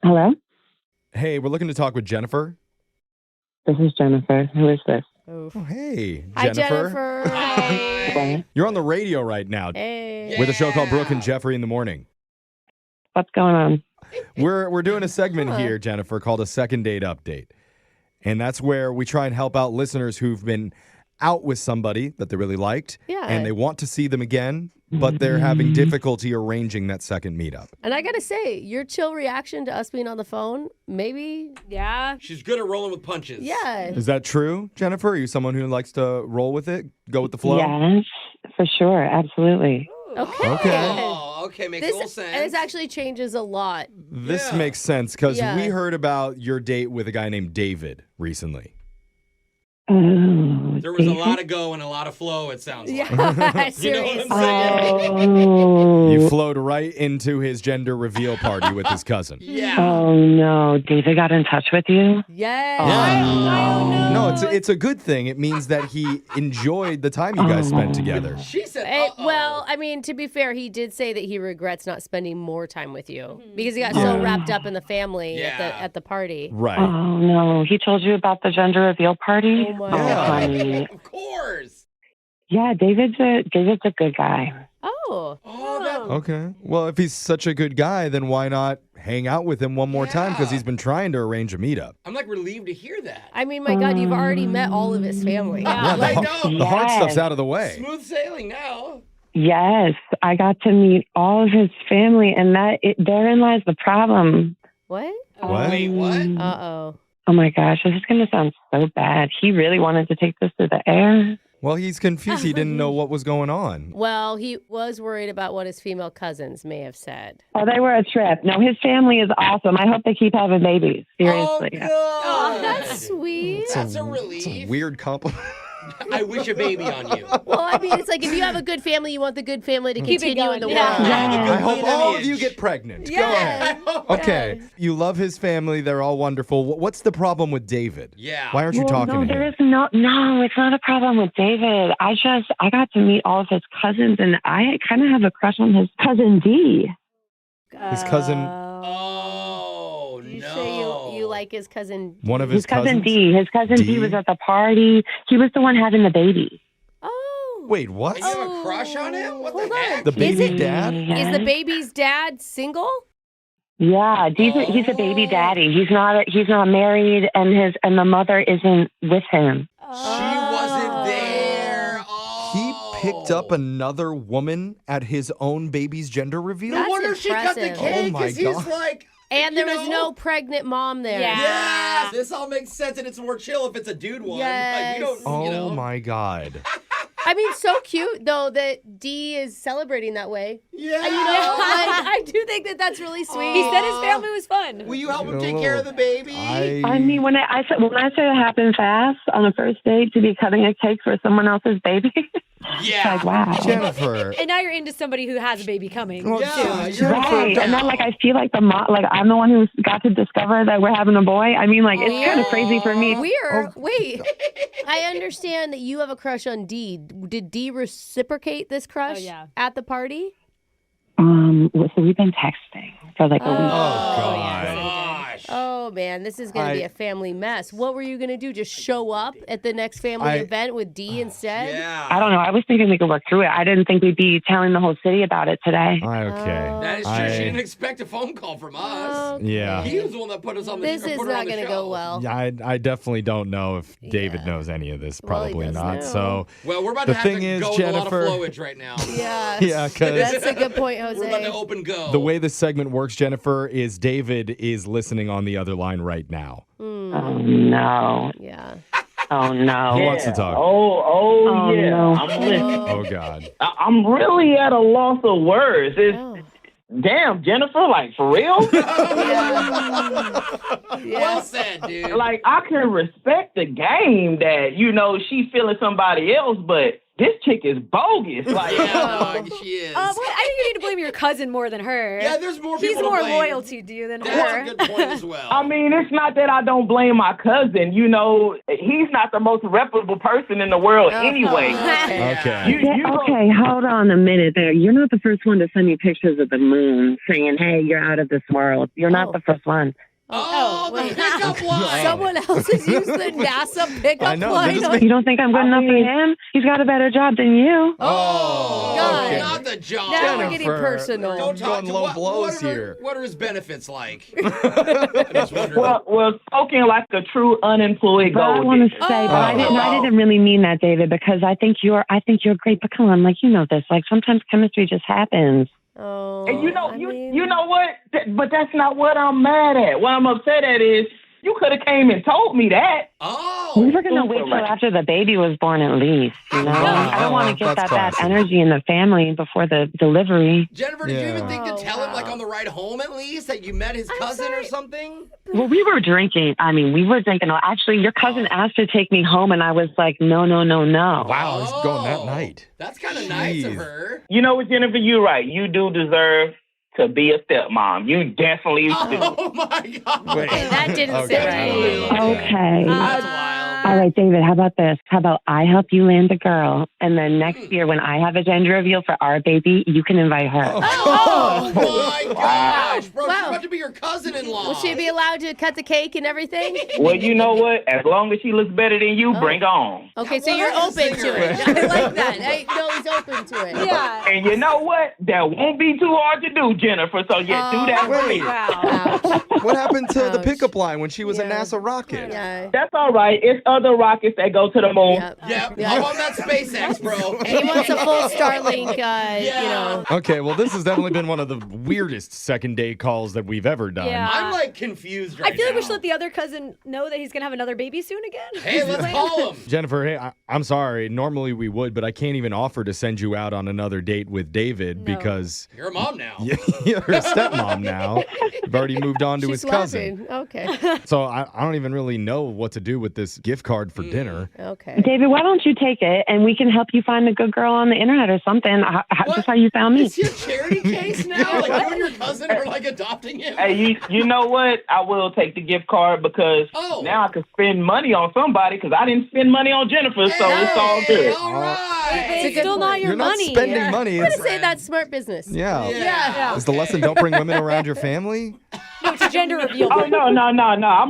S7: Hello,
S3: Hey, we're looking to talk with Jennifer.
S7: this is Jennifer. Who is this?
S3: Oh, hey,
S4: Hi,
S3: Jennifer.
S4: Jennifer.
S3: You're on the radio right now
S4: Hey.
S3: with a show called Brooke and Jeffrey in the Morning.
S7: What's going on?
S3: We're doing a segment here, Jennifer, called a second date update. And that's where we try and help out listeners who've been out with somebody that they really liked
S4: Yeah.
S3: and they want to see them again, but they're having difficulty arranging that second meetup.
S4: And I got to say, your chill reaction to us being on the phone, maybe,
S8: Yeah.
S5: She's good at rolling with punches.
S4: yeah.
S3: Is that true, Jennifer? Are you someone who likes to roll with it, go with the flow?
S7: Yes, for sure. Absolutely.
S4: Okay.
S3: Okay.
S5: Oh, okay, makes a little sense.
S4: This actually changes a lot.
S3: This
S5: Yeah.
S3: makes sense because
S4: Yeah.
S3: we heard about your date with a guy named David recently.
S7: Oh,
S5: There was a lot of go and a lot of flow, it sounds like.
S4: Yeah.
S5: You know what I'm
S4: Seriously.
S5: saying?
S7: Oh.
S3: You flowed right into his gender reveal party with his cousin.
S5: Yeah.
S7: Oh no, David got in touch with you?
S4: Yes.
S3: No, it's a good thing. It means that he enjoyed the time you guys spent together.
S5: She said,
S4: Well, I mean, to be fair, he did say that he regrets not spending more time with you because he got so wrapped up in the family at the party.
S3: Right.
S7: Oh no, he told you about the gender reveal party?
S4: Oh, my
S7: honey.
S5: Of course.
S7: Yeah, David's a good guy.
S4: Oh.
S5: Oh, that.
S3: Okay. Well, if he's such a good guy, then why not hang out with him one more time? Because he's been trying to arrange a meetup.
S5: I'm like relieved to hear that.
S4: I mean, my God, you've already met all of his family.
S3: Yeah,
S5: I know.
S3: the hard
S7: Yes.
S3: stuff's out of the way.
S5: Smooth sailing now.
S7: Yes, I got to meet all of his family, and therein lies the problem.
S4: What?
S3: What?
S5: Wait, what?
S4: Uh-oh.
S7: Oh my gosh, this is going to sound so bad. He really wanted to take this to the air.
S3: Well, he's confused. He didn't know what was going on.
S4: Well, he was worried about what his female cousins may have said.
S7: Oh, they were a trip. No, his family is awesome. I hope they keep having babies. Seriously.
S5: Oh, good.
S4: Oh, that's sweet.
S5: That's a relief.
S3: It's a weird compliment.
S5: I wish a baby on you.
S4: Well, I mean, it's like if you have a good family, you want the good family to
S8: Keep it
S4: continue in
S8: going.
S4: the
S8: Yeah.
S4: world.
S3: I hope all of
S5: lineage.
S3: you get pregnant. Go
S4: Yeah.
S3: ahead. Okay. You love his family. They're all wonderful. What's the problem with David?
S5: Yeah.
S3: Why aren't you talking
S7: no,
S3: to
S7: there
S3: him?
S7: is no, it's not a problem with David. I got to meet all of his cousins, and I kind of have a crush on his cousin D.
S3: His cousin,
S5: Oh,
S4: You
S5: no.
S4: say you like his cousin?
S3: one of
S7: His
S3: his
S7: cousin
S3: cousins?
S7: D. His cousin D
S3: D?
S7: was at the party. He was the one having the baby.
S4: Oh.
S3: Wait, what?
S5: You have a crush on him? What
S4: Hold
S5: the
S4: on.
S5: heck?
S3: The baby
S4: it-
S3: dad?
S4: Is the baby's dad single?
S7: Yeah, he's a baby daddy. He's not married, and the mother isn't with him.
S5: She wasn't there.
S3: He
S5: Oh.
S3: picked up another woman at his own baby's gender reveal?
S5: No
S4: That's
S5: wonder she cut the
S4: impressive.
S5: cake
S3: Oh my
S5: because he's
S3: God.
S5: like.
S4: And
S5: you
S4: there was
S5: know?
S4: no pregnant mom there.
S8: Yeah.
S5: Yes, this all makes sense, and it's more chill if it's a dude one. Like, we don't,
S3: Oh
S5: you know.
S3: my God.
S4: I mean, so cute though that D is celebrating that way.
S5: Yeah.
S4: And, you know, I do think that that's really sweet.
S8: He said his family was fun.
S5: Will you help him take care of the baby?
S7: I mean, when I said it happened fast on a first date to be cutting a cake for someone else's baby,
S5: Yeah.
S7: like wow.
S3: Jennifer.
S8: And now you're into somebody who has a baby coming.
S3: Well,
S5: Yeah,
S3: Jennifer,
S7: Right, and then like I feel like I'm the one who got to discover that we're having a boy. I mean, like it's kind of crazy for me.
S4: Wait. I understand that you have a crush on D. Did D reciprocate this crush
S8: Oh, yeah.
S4: at the party?
S11: So we've been texting for like a week.
S3: Oh, God.
S4: Oh, man, this is going to be a family mess. What were you going to do? Just show up at the next family event with D instead?
S5: Yeah.
S11: I don't know. I was thinking we could work through it. I didn't think we'd be telling the whole city about it today.
S3: Okay.
S5: That is true. She didn't expect a phone call from us.
S3: Yeah.
S5: He was the one that put us on the
S4: This is not going to go well.
S3: Yeah, I definitely don't know if David knows any of this. Probably not.
S4: know.
S3: So,
S5: Well, we're about
S3: the
S5: to have
S3: thing
S5: to
S3: is,
S5: go
S3: Jennifer,
S5: with a lot of flowage right now.
S4: Yeah.
S3: Yeah, 'cause
S4: That's a good point, Jose.
S5: We're about to open go.
S3: the way this segment works, Jennifer, is David is listening on the other line right now.
S11: Oh, no.
S4: Yeah.
S11: Oh, no.
S3: Who wants to talk?
S10: Oh, yeah.
S11: no.
S10: I'm listening.
S3: Oh, God.
S10: I'm really at a loss of words. Damn, Jennifer, like, for real?
S5: Well said, dude.
S10: Like, I can respect the game that, she's feeling somebody else, but this chick is bogus. Like,
S5: she is.
S8: I think you need to blame your cousin more than her.
S5: Yeah, there's more people
S8: He's
S5: to
S8: more
S5: blame.
S8: loyal to you than
S5: That's
S8: her.
S5: a good point as well.
S10: I mean, it's not that I don't blame my cousin. He's not the most reputable person in the world anyway.
S3: Okay.
S11: Okay, hold on a minute there. You're not the first one to send me pictures of the moon saying, hey, you're out of this world. You're not the first one.
S5: The pickup line.
S4: Someone else has used the NASA pickup
S3: I know,
S4: line.
S3: they're just
S11: You don't think I'm good enough for him? He's got a better job than you.
S5: Oh,
S4: God.
S5: okay. Not the job.
S4: Now we're getting personal.
S5: Don't talk
S3: going
S5: to
S3: low
S5: what,
S3: blows
S5: what are,
S3: here.
S5: What are his benefits like? I just wondered.
S10: Well, spoken like a true unemployed
S11: But I
S10: gold
S11: want to
S10: digger.
S11: say, I didn't really mean that, David, because I think you're great. But come on, like, you know this. Like, sometimes chemistry just happens.
S4: Oh,
S10: And you know what? But that's not what I'm mad at. What I'm upset at is you could have came and told me that.
S5: Oh.
S11: We were going to wait till after the baby was born at least, you know? I don't want to get that bad energy in the family before the delivery.
S5: Jennifer, did you even think to tell him, like, on the ride home at least, that you met his cousin or something?
S11: Well, we were drinking. I mean, we were drinking. Actually, your cousin asked to take me home, and I was like, no.
S3: Wow, he's going that night.
S5: That's kind of nice of her.
S10: You know what, Jennifer? You're right. You do deserve to be a stepmom. You definitely do.
S5: Oh, my God.
S3: Wait.
S4: Okay, that didn't sit right.
S11: Okay.
S5: That's wild.
S11: All right, David, how about this? How about I help you land a girl, and then next year when I have a gender reveal for our baby, you can invite her.
S5: Oh, my gosh. Bro, she's about to be your cousin-in-law.
S4: Will she be allowed to cut the cake and everything?
S10: Well, you know what? As long as she looks better than you, bring her on.
S4: Okay, so you're open to it. I like that. No, he's open to it.
S8: Yeah.
S10: And you know what? That won't be too hard to do, Jennifer. So do that for me.
S8: Wow.
S3: What happened to the
S4: Ouch.
S3: pickup line when she was a NASA rocket?
S4: Yeah.
S10: That's all right. It's other rockets that go to the moon.
S5: Yep. I'm on that SpaceX, bro.
S4: And he wants a full Starlink, you know.
S3: Okay, well, this has definitely been one of the weirdest second date calls that we've ever done.
S8: Yeah.
S5: I'm, like, confused right
S8: I feel like we
S5: now.
S8: should let the other cousin know that he's going to have another baby soon again.
S5: Hey, let's call him.
S3: Jennifer, hey, I'm sorry. Normally we would, but I can't even offer to send you out on another date with David because
S5: You're a mom now.
S3: you're a stepmom now. You've already moved on to his cousin.
S4: Okay.
S3: So I don't even really know what to do with this gift card for dinner.
S4: Okay.
S11: David, why don't you take it, and we can help you find a good girl on the internet or something. Just how you found me.
S5: Is he a charity case now? Like, you and your cousin are, like, adopting him?
S10: Hey, you know what? I will take the gift card because now I can spend money on somebody because I didn't spend money on Jennifer, so it's all good.
S5: All right.
S8: It's still not your
S3: You're not
S8: money.
S3: spending money.
S4: I'm
S3: It's,
S4: going to say that's smart business.
S3: yeah. Is the lesson don't bring women around your family?
S8: No, it's a gender reveal.
S10: Oh, no. I'm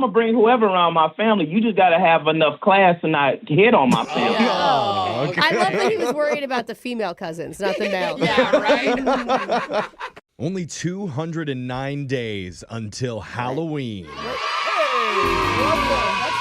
S10: going to bring whoever around my family. You just got to have enough class to not hit on my family.
S5: Oh, okay.
S4: I love that he was worried about the female cousins, not the male.
S5: Yeah, right?
S3: Only 209 days until Halloween.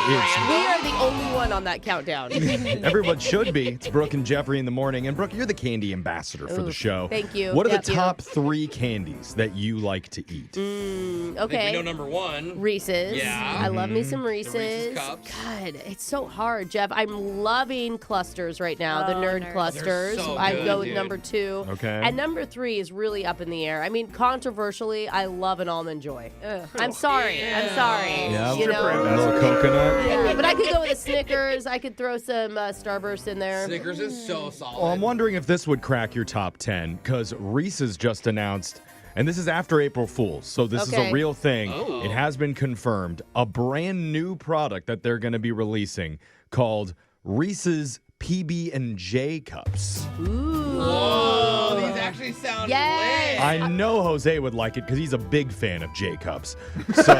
S4: We are the only one on that countdown.
S3: Everyone should be. It's Brooke and Jeffrey in the morning. And Brooke, you're the candy ambassador for the show.
S4: Thank you.
S3: What are
S4: Yep,
S3: the top 3 candies that you like to eat?
S5: I think
S4: Okay.
S5: we know number 1.
S4: Reese's.
S5: Yeah.
S4: I love me some
S5: The
S4: Reese's.
S5: Reese's cups.
S4: God, it's so hard, Jeff. I'm loving clusters right now, the nerd
S8: nerds.
S4: clusters.
S5: They're so
S4: I
S5: good,
S4: go with
S5: dude.
S4: number 2.
S3: Okay.
S4: And number 3 is really up in the air. I mean, controversially, I love an Almond Joy. I'm sorry. I'm sorry.
S3: Yeah,
S4: You know?
S3: a little coconut.
S4: Yeah, but I could go with a Snickers. I could throw some Starburst in there.
S5: Snickers is so solid.
S3: Well, I'm wondering if this would crack your top 10 because Reese's just announced, and this is after April Fool's, so this is a
S4: Okay.
S3: real thing.
S5: Oh.
S3: It has been confirmed. A brand new product that they're going to be releasing called Reese's PB&J cups.
S4: Ooh.
S5: Whoa, these actually sound
S4: Yes.
S5: lit.
S3: I know Jose would like it because he's a big fan of J-Cups. So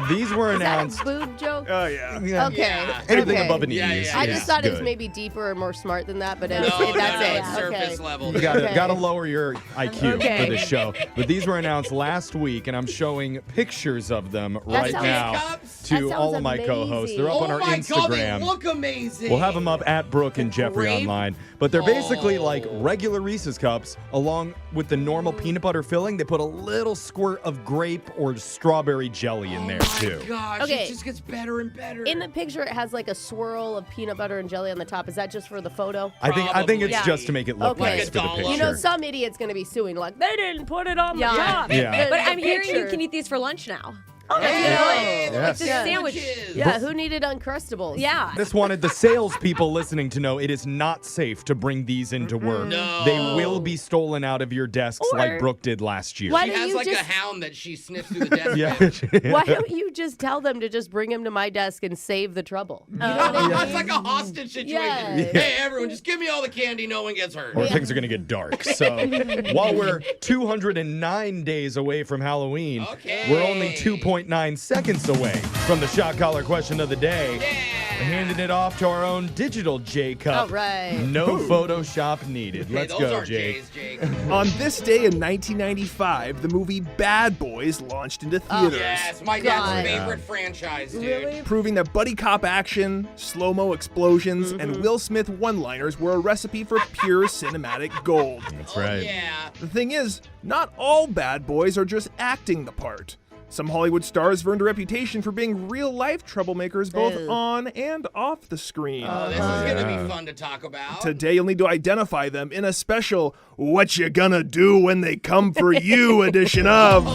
S3: these were announced.
S4: Is that a boob joke?
S12: Oh, yeah.
S4: Okay.
S5: Yeah.
S3: Anything
S4: Okay.
S3: above a knees.
S4: I just thought it was
S3: good.
S4: maybe deeper and more smart than that, but
S5: No,
S4: that's it.
S5: it's surface level.
S3: You gotta,
S4: Okay.
S3: gotta lower your IQ
S4: Okay.
S3: for this show. But these were announced last week, and I'm showing pictures of them
S4: That
S3: right
S4: sounds-
S3: now
S5: J-Cups?
S4: That
S3: to
S4: sounds
S3: all of my co-hosts. They're up
S5: Oh
S3: on our
S5: my God, they
S3: Instagram.
S5: look amazing.
S3: We'll have them up at Brooke and Jeffrey
S5: Grape?
S3: online. But they're basically like
S5: Oh.
S3: regular Reese's cups, along with the normal peanut butter filling. They put a little squirt of grape or strawberry jelly in there, too.
S5: Oh my gosh,
S4: Okay.
S5: it just gets better and better.
S4: In the picture, it has like a swirl of peanut butter and jelly on the top. Is that just for the photo?
S3: I think it's
S4: Yeah.
S3: just to make it look
S4: Okay.
S3: nice for the
S5: Like a
S3: picture.
S4: You know, some idiot's going to be suing, like, they didn't put it on the top.
S3: Yeah.
S8: But I'm hearing you
S4: picture-
S8: can eat these for lunch now.
S5: Hey,
S3: Yeah.
S8: It's a sandwich.
S4: Yeah, who needed Uncrustables?
S8: Yeah.
S3: Just wanted the salespeople listening to know it is not safe to bring these into work.
S5: No.
S3: They will be stolen out of your desks
S4: Or-
S3: like Brooke did last year.
S4: Why
S5: She
S4: don't
S5: has
S4: you
S5: like
S4: just-
S5: a hound that she sniffs through the desk.
S3: Yeah.
S4: Why don't you just tell them to just bring him to my desk and save the trouble? You know what I mean?
S5: It's like a hostage situation.
S4: Yeah.
S5: Hey, everyone, just give me all the candy. No one gets hurt.
S3: Or things are going to get dark. So while we're 209 days away from Halloween,
S5: Okay.
S3: we're only 2.9 seconds away from the shot collar question of the day. Handing it off to our own digital J-Cup.
S4: All right.
S3: No Photoshop needed.
S5: Hey,
S3: Let's
S5: those
S3: go,
S5: are
S3: Jake.
S5: J's, Jake.
S12: On this day in 1995, the movie Bad Boys launched into theaters.
S5: Yes, my
S4: God.
S5: dad's favorite franchise, dude.
S4: Really?
S12: Proving that buddy cop action, slow-mo explosions, and Will Smith one-liners were a recipe for pure cinematic gold.
S3: That's
S5: Oh,
S3: right.
S5: yeah.
S12: The thing is, not all bad boys are just acting the part. Some Hollywood stars have earned a reputation for being real-life troublemakers both
S4: Ew.
S12: on and off the screen.
S5: Oh, this is going to be fun to talk about.
S12: Today you'll need to identify them in a special What You Gonna Do When They Come For You edition of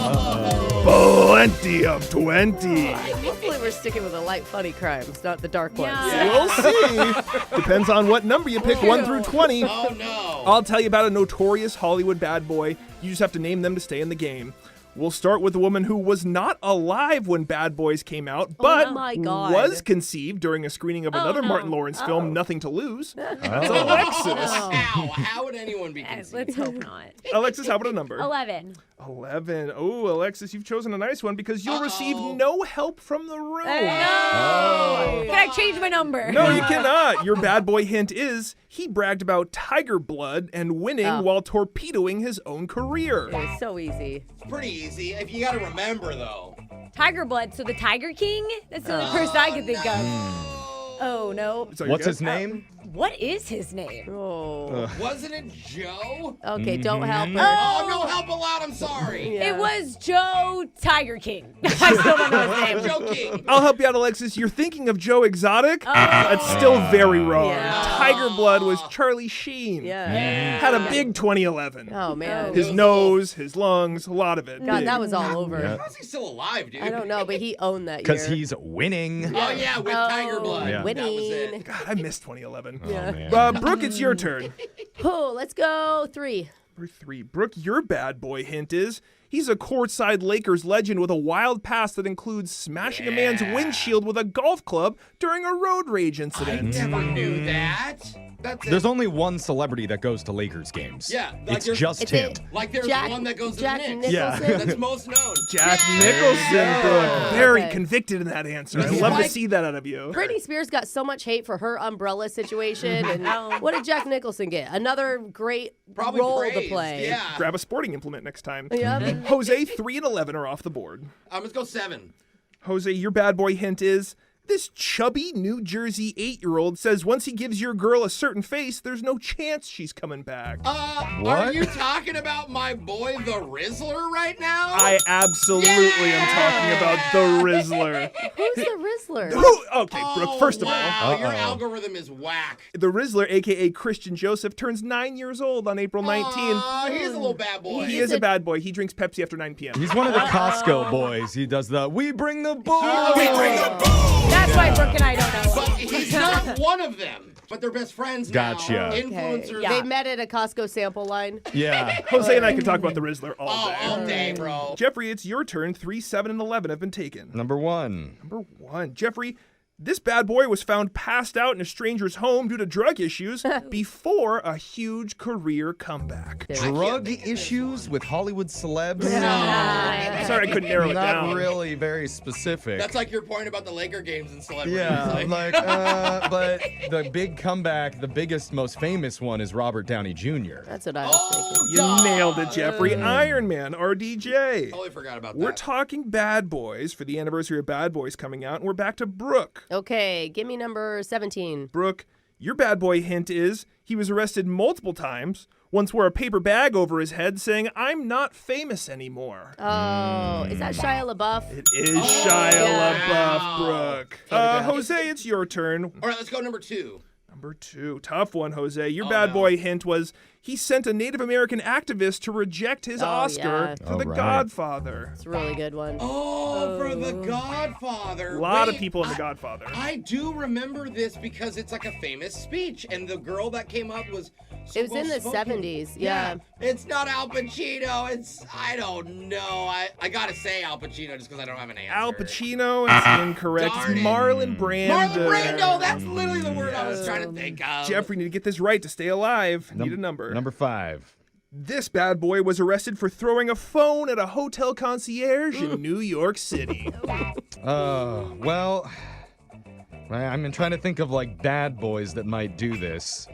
S12: Plenty of 20.
S4: Hopefully we're sticking with the light, funny crimes, not the dark ones.
S12: We'll see. Depends on what number you pick, 1 through 20.
S5: Oh, no.
S12: I'll tell you about a notorious Hollywood bad boy. You just have to name them to stay in the game. We'll start with a woman who was not alive when Bad Boys came out, but
S4: my God.
S12: was conceived during a screening of another
S8: no.
S12: Martin Lawrence film, Nothing to Lose. That's
S3: Oh.
S12: Alexis.
S5: Ow, how would anyone be
S8: Yes,
S5: conceived?
S8: let's hope not.
S12: Alexis, how about a number?
S8: 11.
S12: 11. Oh, Alexis, you've chosen a nice one because you'll receive no help from the room.
S8: No! Can I change my number?
S12: No, you cannot. Your bad boy hint is he bragged about tiger blood and winning while torpedoing his own career.
S4: It's so easy.
S5: Pretty easy. If you got to remember, though.
S8: Tiger Blood, so the Tiger King? That's the only person I could think of. Oh, no.
S12: So you're
S3: What's
S12: good?
S3: his name?
S8: What is his name?
S4: Oh.
S5: Wasn't it Joe?
S4: Okay, don't help her.
S5: Oh, no, help allowed. I'm sorry.
S4: Yeah.
S8: It was Joe Tiger King. I still don't know his name.
S5: Joking.
S12: I'll help you out, Alexis. You're thinking of Joe Exotic? That's still very wrong.
S4: Yeah.
S12: Tiger Blood was Charlie Sheen.
S4: Yeah.
S12: Had a big 2011.
S4: Oh, man.
S12: His nose, his lungs, a lot of it.
S4: God,
S12: Big.
S4: that was all over.
S3: Yeah.
S5: How's he still alive, dude?
S4: I don't know, but he owned that year.
S3: Because he's winning.
S5: Oh, yeah, with Tiger Blood.
S3: Yeah.
S5: That was
S4: Winning.
S5: it.
S12: God, I missed 2011.
S4: Yeah.
S3: Man.
S12: Brooke, it's your turn.
S4: Oh, let's go 3.
S12: Number 3. Brooke, your bad boy hint is he's a courtside Lakers legend with a wild past that includes smashing a man's windshield with a golf club during a road rage
S5: I
S12: incident.
S5: never knew that. That's it.
S3: There's only one celebrity that goes to Lakers games.
S5: Yeah, like
S3: It's
S5: there's-
S3: just
S4: It's
S3: him.
S4: it.
S5: Like there's
S4: Jack-
S5: one that goes to
S4: Jack
S5: the Knicks.
S4: Nicholson?
S12: Yeah.
S5: That's most known.
S12: Jack
S5: Yeah.
S12: Nicholson, Brooke. Very
S4: Okay.
S12: convicted in that answer. I
S5: This is
S12: love to
S5: like-
S12: see that out of you.
S4: Britney Spears got so much hate for her umbrella situation. And what did Jack Nicholson get? Another great
S5: Probably
S4: role to
S5: praised,
S4: play.
S5: Yeah.
S12: Grab a sporting implement next time.
S4: Yep.
S12: Jose, 3 and 11 are off the board.
S5: Let's go 7.
S12: Jose, your bad boy hint is this chubby New Jersey 8-year-old says once he gives your girl a certain face, there's no chance she's coming back.
S5: Are
S3: What?
S5: you talking about my boy, the Rizzler, right now?
S12: I absolutely am talking about the Rizzler.
S4: Who's the Rizzler?
S12: Okay, Brooke, first of all,
S5: Wow, your algorithm is whack.
S12: the Rizzler, a.k.a. Christian Joseph, turns 9 years old on April 19th.
S5: Aw, he's a little bad boy.
S12: He is a bad boy. He drinks Pepsi after 9 p.m.
S3: He's one of the Costco boys. He does the "We bring the booze."
S8: That's why Brooke and I don't know.
S5: But he's not one of them. But they're best friends now.
S3: Gotcha.
S5: Influencers.
S8: Yeah.
S4: They met at a Costco sample line.
S3: Yeah.
S12: Jose and I can talk about the Rizzler all
S5: Oh,
S12: day.
S5: all day, bro.
S12: Jeffrey, it's your turn. 3, 7, and 11 have been taken.
S3: Number 1.
S12: Number 1. Jeffrey, This bad boy was found passed out in a stranger's home due to drug issues before a huge career comeback.
S3: Drug issues with Hollywood celebs?
S12: Sorry, I couldn't narrow it down.
S3: Not really very specific.
S5: That's like your point about the Laker games and celebrities.
S3: Yeah, but the big comeback, the biggest, most famous one is Robert Downey Jr.
S4: That's what I was thinking.
S12: You nailed it, Jeffrey. Iron Man, RDJ.
S5: Totally forgot about that.
S12: We're talking Bad Boys for the anniversary of Bad Boys coming out, and we're back to Brooke.
S4: Okay, give me number 17.
S12: Brooke, your bad boy hint is he was arrested multiple times, once wore a paper bag over his head saying, "I'm not famous anymore."
S4: Oh, is that Shia LaBeouf?
S12: It is Shia LaBeouf, Brooke. Jose, it's your turn.
S5: All right, let's go number 2.
S12: Number 2. Tough one, Jose. Your bad boy hint was he sent a Native American activist to reject his Oscar for The Godfather.
S4: It's a really good one.
S5: For The Godfather.
S12: A lot of people in The Godfather.
S5: I do remember this because it's like a famous speech, and the girl that came up was so
S4: It was in the
S5: well-spoken.
S4: 70s, yeah.
S5: It's not Al Pacino. I don't know. I gotta say Al Pacino just because I don't have an answer.
S12: Al Pacino is incorrect.
S5: Darn
S12: It's
S5: it.
S12: Marlon Brando.
S5: Marlon Brando. That's literally the word I was trying to think of.
S12: Jeffrey, need to get this right to stay alive. Need a number.
S3: Number 5.
S12: This bad boy was arrested for throwing a phone at a hotel concierge in New York City.
S3: Well, I'm trying to think of like bad boys that might do this.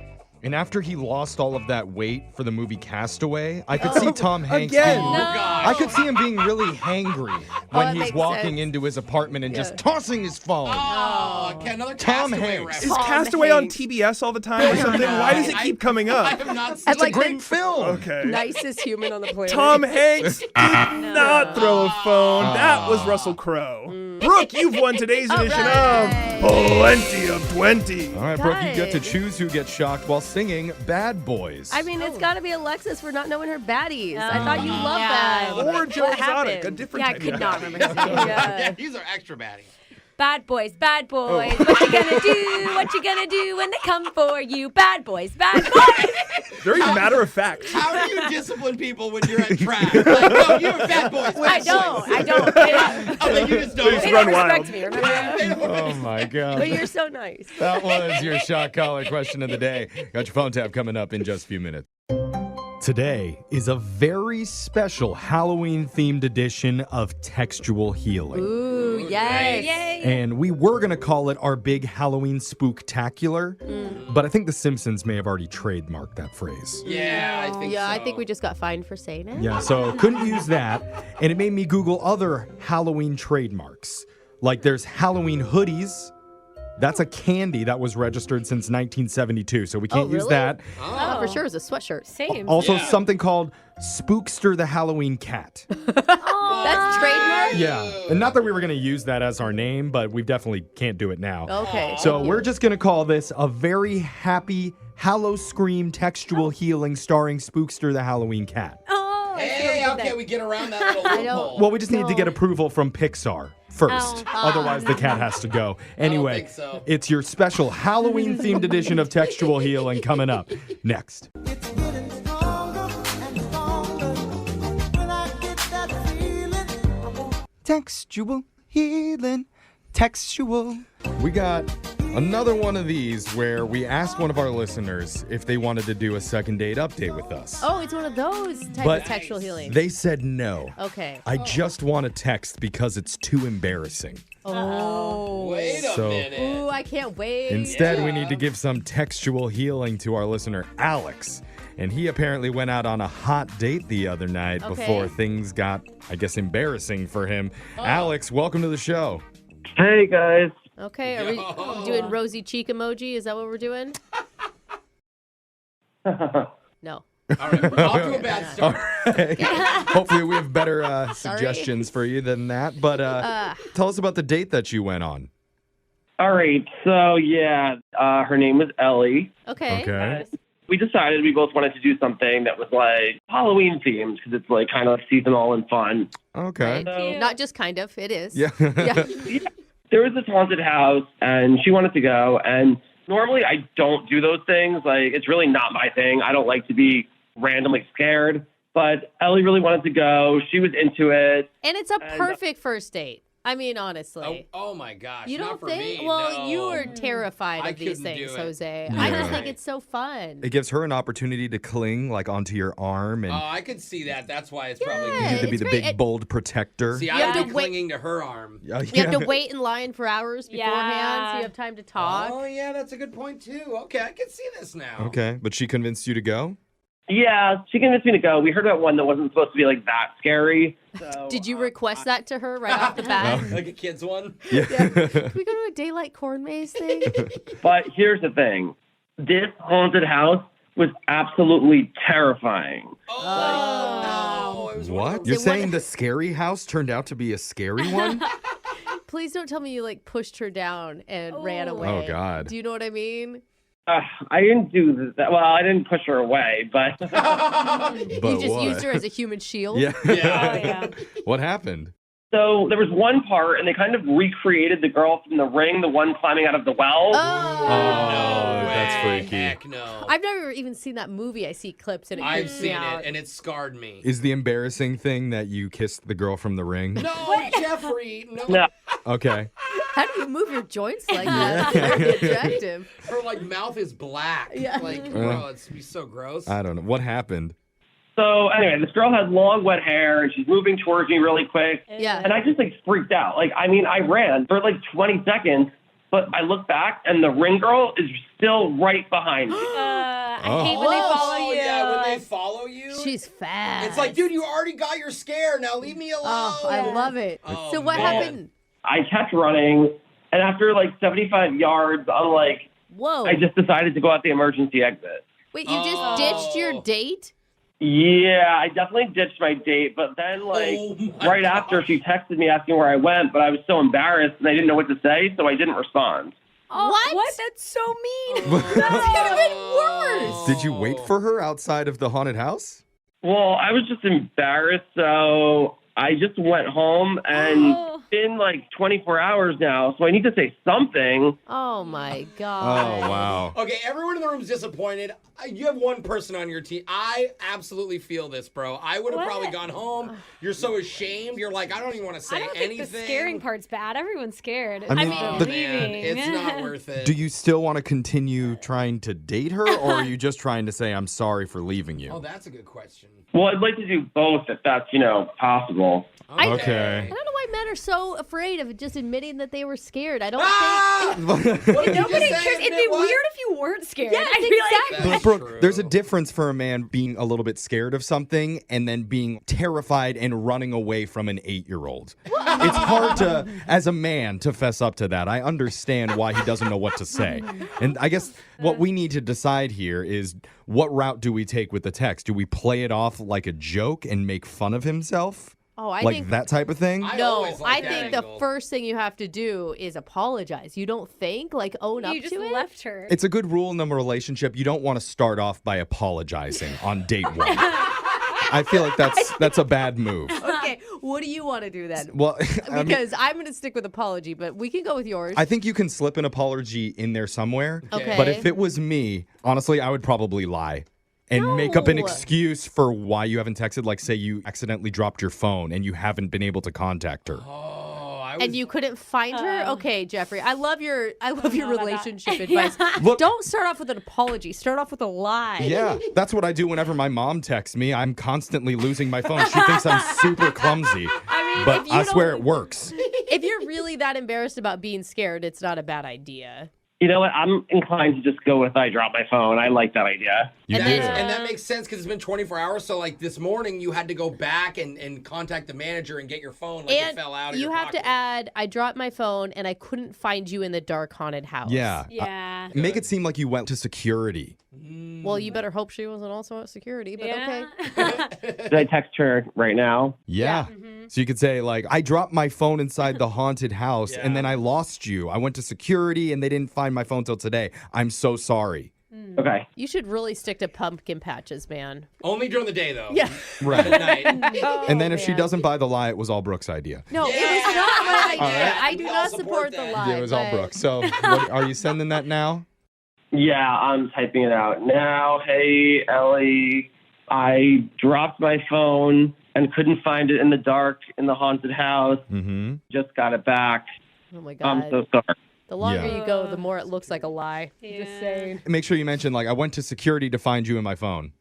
S3: And after he lost all of that weight for the movie Castaway, I could see Tom Hanks
S12: Again.
S3: being, I could see him being really hangry when
S4: that
S3: he's
S4: makes
S3: walking
S4: sense.
S3: into his apartment and just tossing his phone.
S5: Oh, okay, another
S3: Tom
S5: Castaway
S3: Hanks.
S12: Is
S5: reference.
S12: Castaway on TBS all the time or something? Why does it keep coming
S5: I
S12: up?
S5: have not seen
S3: It's a
S4: like
S3: great film.
S12: Okay.
S4: Nicest human on the planet.
S12: Tom Hanks did not throw a phone. That was Russell Crowe. Brooke, you've won today's edition of Plenty of 20.
S3: All right, Brooke, you get to
S4: Guys.
S3: choose who gets shocked while singing Bad Boys.
S4: I mean, it's got to be Alexis for not knowing her baddies. I thought you loved
S8: yeah.
S4: that.
S12: Or Joe
S8: What
S12: Exotic, a
S8: happened?
S12: different
S8: Yeah, I
S12: type
S8: could
S12: of
S8: not
S12: guy.
S8: remember his name.
S5: Yeah, these are extra baddies.
S8: Bad boys, bad boys. What you gonna do? What you gonna do when they come for you? Bad boys, bad boys.
S12: Very matter of fact.
S5: How do you discipline people when you're at track? Like, no, you're bad boys.
S8: I don't.
S5: Oh, but you just don't.
S12: Just
S8: They
S12: run
S8: don't
S12: wild.
S8: respect me, remember?
S3: Oh my God.
S4: But you're so nice.
S3: That was your shock collar question of the day. Got your phone tap coming up in just a few minutes. Today is a very special Halloween-themed edition of Textual Healing.
S4: Ooh, yes.
S8: Yay.
S3: And we were going to call it our big Halloween spooktacular, but I think The Simpsons may have already trademarked that phrase.
S5: Yeah, I think so.
S4: Yeah, I think we just got fined for saying it.
S3: Yeah, so couldn't use that. And it made me Google other Halloween trademarks. Like there's Halloween hoodies. That's a candy that was registered since 1972, so we can't use
S4: really?
S3: that.
S4: Oh, for sure, it's a sweatshirt.
S8: Same.
S3: Also, something called Spookster the Halloween Cat.
S4: That's trademark?
S3: Yeah, and not that we were going to use that as our name, but we definitely can't do it now.
S4: Okay.
S3: So we're just going to call this a very happy Hallow Scream textual healing starring Spookster the Halloween Cat.
S8: Oh,
S5: Hey, how can we get around that little loophole?
S3: Well, we just need to get approval from Pixar first. Otherwise, the cat has to go. Anyway,
S5: think so.
S3: it's your special Halloween-themed edition of Textual Healing coming up next. Textual Healing, textual. We got another one of these where we asked one of our listeners if they wanted to do a second date update with us.
S4: Oh, it's one of those type
S3: But
S4: of textual healing.
S3: They said no.
S4: Okay.
S3: I just want to text because it's too embarrassing.
S4: Oh.
S5: Wait a
S3: So-
S5: minute.
S4: Ooh, I can't wait.
S3: Instead, we need to give some textual healing to our listener, Alex. And he apparently went out on a hot date the other night before things got, I guess, embarrassing for him. Alex, welcome to the show.
S9: Hey, guys.
S4: Okay, are we doing rosy cheek emoji? Is that what we're doing? No.
S5: All right, we're off to a bad start.
S3: Hopefully, we have better suggestions for you than that. But tell us about the date that you went on.
S9: All right. So, yeah, her name was Ellie.
S4: Okay.
S9: We decided we both wanted to do something that was like Halloween themed because it's like kind of seasonal and fun.
S3: Okay.
S4: So, not just kind of, it is.
S3: Yeah.
S4: Yeah.
S9: There was this haunted house and she wanted to go. And normally I don't do those things. Like, it's really not my thing. I don't like to be randomly scared. But Ellie really wanted to go. She was into it.
S4: And it's a perfect first date. I mean, honestly.
S5: Oh my gosh.
S4: You don't
S5: not for
S4: think?
S5: Me,
S4: well,
S5: no.
S4: you are terrified
S5: I
S4: of these
S5: couldn't do
S4: things,
S5: it.
S4: Jose.
S3: Yeah.
S4: I just think it's so fun.
S3: It gives her an opportunity to cling like onto your arm, and
S5: Oh, I could see that. That's why it's probably
S3: you
S5: good.
S3: need to be
S4: it's
S3: the
S4: great.
S3: big, bold protector.
S5: See,
S4: You
S5: I
S4: have
S5: would be
S4: to wait-
S5: clinging to her arm.
S3: Yeah.
S4: You have to wait in line for hours beforehand, so you have time to talk.
S5: Oh, yeah, that's a good point, too. Okay, I can see this now.
S3: Okay, but she convinced you to go?
S13: Yeah, she convinced me to go. We heard about one that wasn't supposed to be like that scary. So,
S4: Did you request that to her right off the bat?
S5: Like a kid's one?
S3: Yeah.
S4: Can we go to a daylight corn maze thing?
S13: But here's the thing. This haunted house was absolutely terrifying.
S5: Oh, no. It was
S3: What?
S4: So
S3: You're
S4: what-
S3: saying the scary house turned out to be a scary one?
S4: Please don't tell me you like pushed her down and ran away.
S3: Oh, God.
S4: Do you know what I mean?
S13: I didn't do that. Well, I didn't push her away, but
S4: You just used her as a human shield.
S3: Yeah.
S8: yeah.
S3: What happened?
S13: so there was one part, and they kind of recreated the girl from The Ring, the one climbing out of the well.
S4: Oh,
S5: No
S3: that's
S5: way.
S3: freaky.
S5: Heck no.
S4: I've never even seen that movie. I see clips and it
S5: I've
S4: creeps me
S5: seen
S4: out.
S5: it, and it scarred me.
S3: Is the embarrassing thing that you kissed the girl from The Ring?
S5: No, Jeffrey. No.
S13: No.
S3: Okay.
S4: How do you move your joints like that? That's very attractive.
S5: Her, like, mouth is black.
S4: Yeah.
S5: Like, bro, it's be so gross.
S3: I don't know. What happened?
S13: So anyway, this girl has long wet hair, and she's moving towards me really quick.
S4: Yeah.
S13: And I just like freaked out. Like, I mean, I ran for like 20 seconds, but I look back, and the ring girl is still right behind me.
S8: I hate when they
S4: Whoa.
S8: follow
S5: Oh,
S8: you.
S5: yeah, when they follow you.
S4: She's fast.
S5: It's like, dude, you already got your scare. Now leave me alone.
S4: Oh, I love it.
S5: Oh,
S4: So what
S5: man.
S4: happened?
S13: I kept running, and after like 75 yards, I'm like,
S4: Whoa.
S13: I just decided to go out the emergency exit.
S4: Wait, you just ditched your date?
S13: Yeah, I definitely ditched my date, but then like
S5: Oh my
S13: right after she texted me asking where I went, but I was so embarrassed and I didn't know what to say, so I didn't respond.
S8: Oh,
S4: What?
S8: That's so mean.
S5: Oh.
S3: Did you wait for her outside of the haunted house?
S13: Well, I was just embarrassed, so I just went home and
S8: Oh.
S13: it's been like 24 hours now, so I need to say something.
S4: Oh my
S3: Oh,
S4: god.
S3: wow.
S5: Okay, everyone in the room is disappointed. You have one person on your team. I absolutely feel this, bro. I would have
S8: What?
S5: probably gone home. You're so ashamed. You're like, I don't even want to say
S8: I don't
S5: anything.
S8: think the scaring part's bad. Everyone's scared.
S3: I mean,
S5: Oh,
S3: the-
S5: man,
S8: leaving.
S5: it's not worth it.
S3: Do you still want to continue trying to date her, or are you just trying to say, I'm sorry for leaving
S5: Oh,
S3: you?
S5: that's a good question.
S13: Well, I'd like to do both if that's, possible.
S3: Okay.
S4: I don't know why men are so afraid of just admitting that they were scared. I don't
S5: Ah!
S4: think.
S5: What did you
S8: Nobody
S5: just say?
S8: cares. It'd
S5: Admit
S8: be
S5: what?
S8: weird if you weren't scared.
S4: Yes,
S8: I'd be
S4: exactly.
S8: like,
S3: But
S5: That's
S3: Brooke, there's a
S5: true.
S3: difference for a man being a little bit scared of something and then being terrified and running away from an 8-year-old. It's hard to, as a man, to fess up to that. I understand why he doesn't know what to say. And I guess what we need to decide here is what route do we take with the text? Do we play it off like a joke and make fun of himself?
S4: Oh, I
S3: like
S4: think
S3: that type of thing?
S5: I
S4: no.
S5: always like
S4: I
S5: that
S4: think the
S5: angle.
S4: first thing you have to do is apologize. You don't think? Like own up
S8: you just
S4: to it?
S8: left her.
S3: It's a good rule in a relationship. You don't want to start off by apologizing on date one. I feel like that's a bad move.
S4: Okay, what do you want to do then?
S3: Well, I mean,
S4: Because I'm going to stick with apology, but we can go with yours.
S3: I think you can slip an apology in there somewhere.
S4: Okay.
S3: But if it was me, honestly, I would probably lie and make up an
S4: No.
S3: excuse for why you haven't texted. Like, say you accidentally dropped your phone and you haven't been able to contact her.
S5: Oh, I was...
S4: and you couldn't find her? Okay, Jeffrey. I love your
S8: know about that.
S4: relationship advice.
S3: Look-
S4: Don't start off with an apology. Start off with a lie.
S3: Yeah, that's what I do whenever my mom texts me. I'm constantly losing my phone. She thinks I'm super clumsy.
S4: I mean,
S3: But
S4: if you
S3: I swear
S4: don't-
S3: it works.
S4: If you're really that embarrassed about being scared, it's not a bad idea.
S13: You know what? I'm inclined to just go with I dropped my phone. I like that idea.
S3: You
S4: And
S3: do.
S4: then-
S5: And that makes sense because it's been 24 hours. So, like, this morning, you had to go back and contact the manager and get your phone. Like, it
S4: And
S5: fell out of
S4: you
S5: your
S4: have
S5: pocket.
S4: to add, I dropped my phone and I couldn't find you in the dark haunted house.
S3: Yeah.
S8: Yeah.
S3: Make it seem like you went to security.
S4: Well, you better hope she wasn't also at security, but
S8: Yeah.
S4: okay.
S13: Should I text her right now?
S3: Yeah. So you could say, like, I dropped my phone inside the haunted house and then I lost you. I went to security and they didn't find my phone till today. I'm so sorry.
S13: Okay.
S4: You should really stick to pumpkin patches, man.
S5: Only during the day, though.
S4: Yeah.
S3: Right.
S5: At night.
S3: And then if she doesn't buy the lie, it was all Brooke's idea.
S4: No, it was not my idea.
S5: right.
S4: I do
S5: We all
S4: not
S5: support
S4: support the
S5: that.
S4: lie.
S3: Yeah, it was all
S4: but-
S3: Brooke. So what, are you sending that now?
S13: Yeah, I'm typing it out now. Hey, Ellie, I dropped my phone and couldn't find it in the dark in the haunted house.
S3: Mm-hmm.
S13: Just got it back.
S4: Oh my God.
S13: I'm so sorry.
S4: The longer
S3: Yeah.
S4: you go, the more it looks like a lie.
S8: Yeah.
S4: Just saying.
S3: Make sure you mention, like, I went to security to find you in my phone.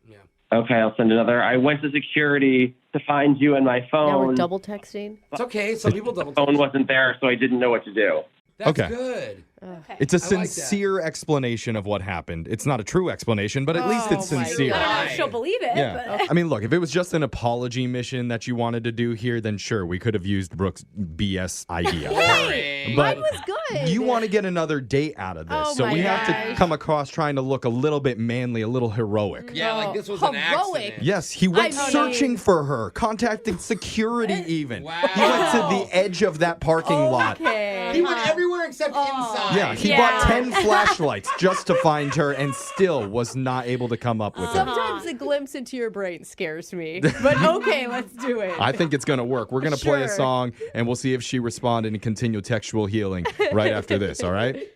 S13: Okay, I'll send another. I went to security to find you in my phone.
S4: Now we're double texting.
S5: It's okay. Some people double
S13: phone wasn't there, so I didn't know what to do.
S5: That's
S3: Okay.
S5: good.
S8: Okay.
S3: It's a
S5: I like that.
S3: sincere explanation of what happened. It's not a true explanation, but at least it's
S4: Oh my
S3: sincere.
S8: I don't know if she'll believe it.
S3: Yeah.
S8: But
S3: I mean, look, if it was just an apology mission that you wanted to do here, then sure, we could have used Brooke's BS idea.
S5: Boring.
S3: But
S4: Mine was good.
S3: you want to get another date out of this.
S4: Oh
S3: so
S4: my
S3: we have to
S4: gosh.
S3: come across trying to look a little bit manly, a little heroic.
S5: Yeah, like this was an
S4: Heroic.
S5: accident.
S3: Yes, he went
S4: I mean-
S3: searching for her, contacted security even.
S5: Wow.
S3: He went to the edge of that parking lot.
S4: Okay.
S5: He went everywhere except inside.
S3: Yeah, he bought 10 flashlights just to find her and still was not able to come up with her.
S4: Sometimes a glimpse into your brain scares me. But okay, let's do it.
S3: I think it's going to work. We're going to play a
S4: Sure.
S3: song and we'll see if she responded and continue textual healing right after this, all right?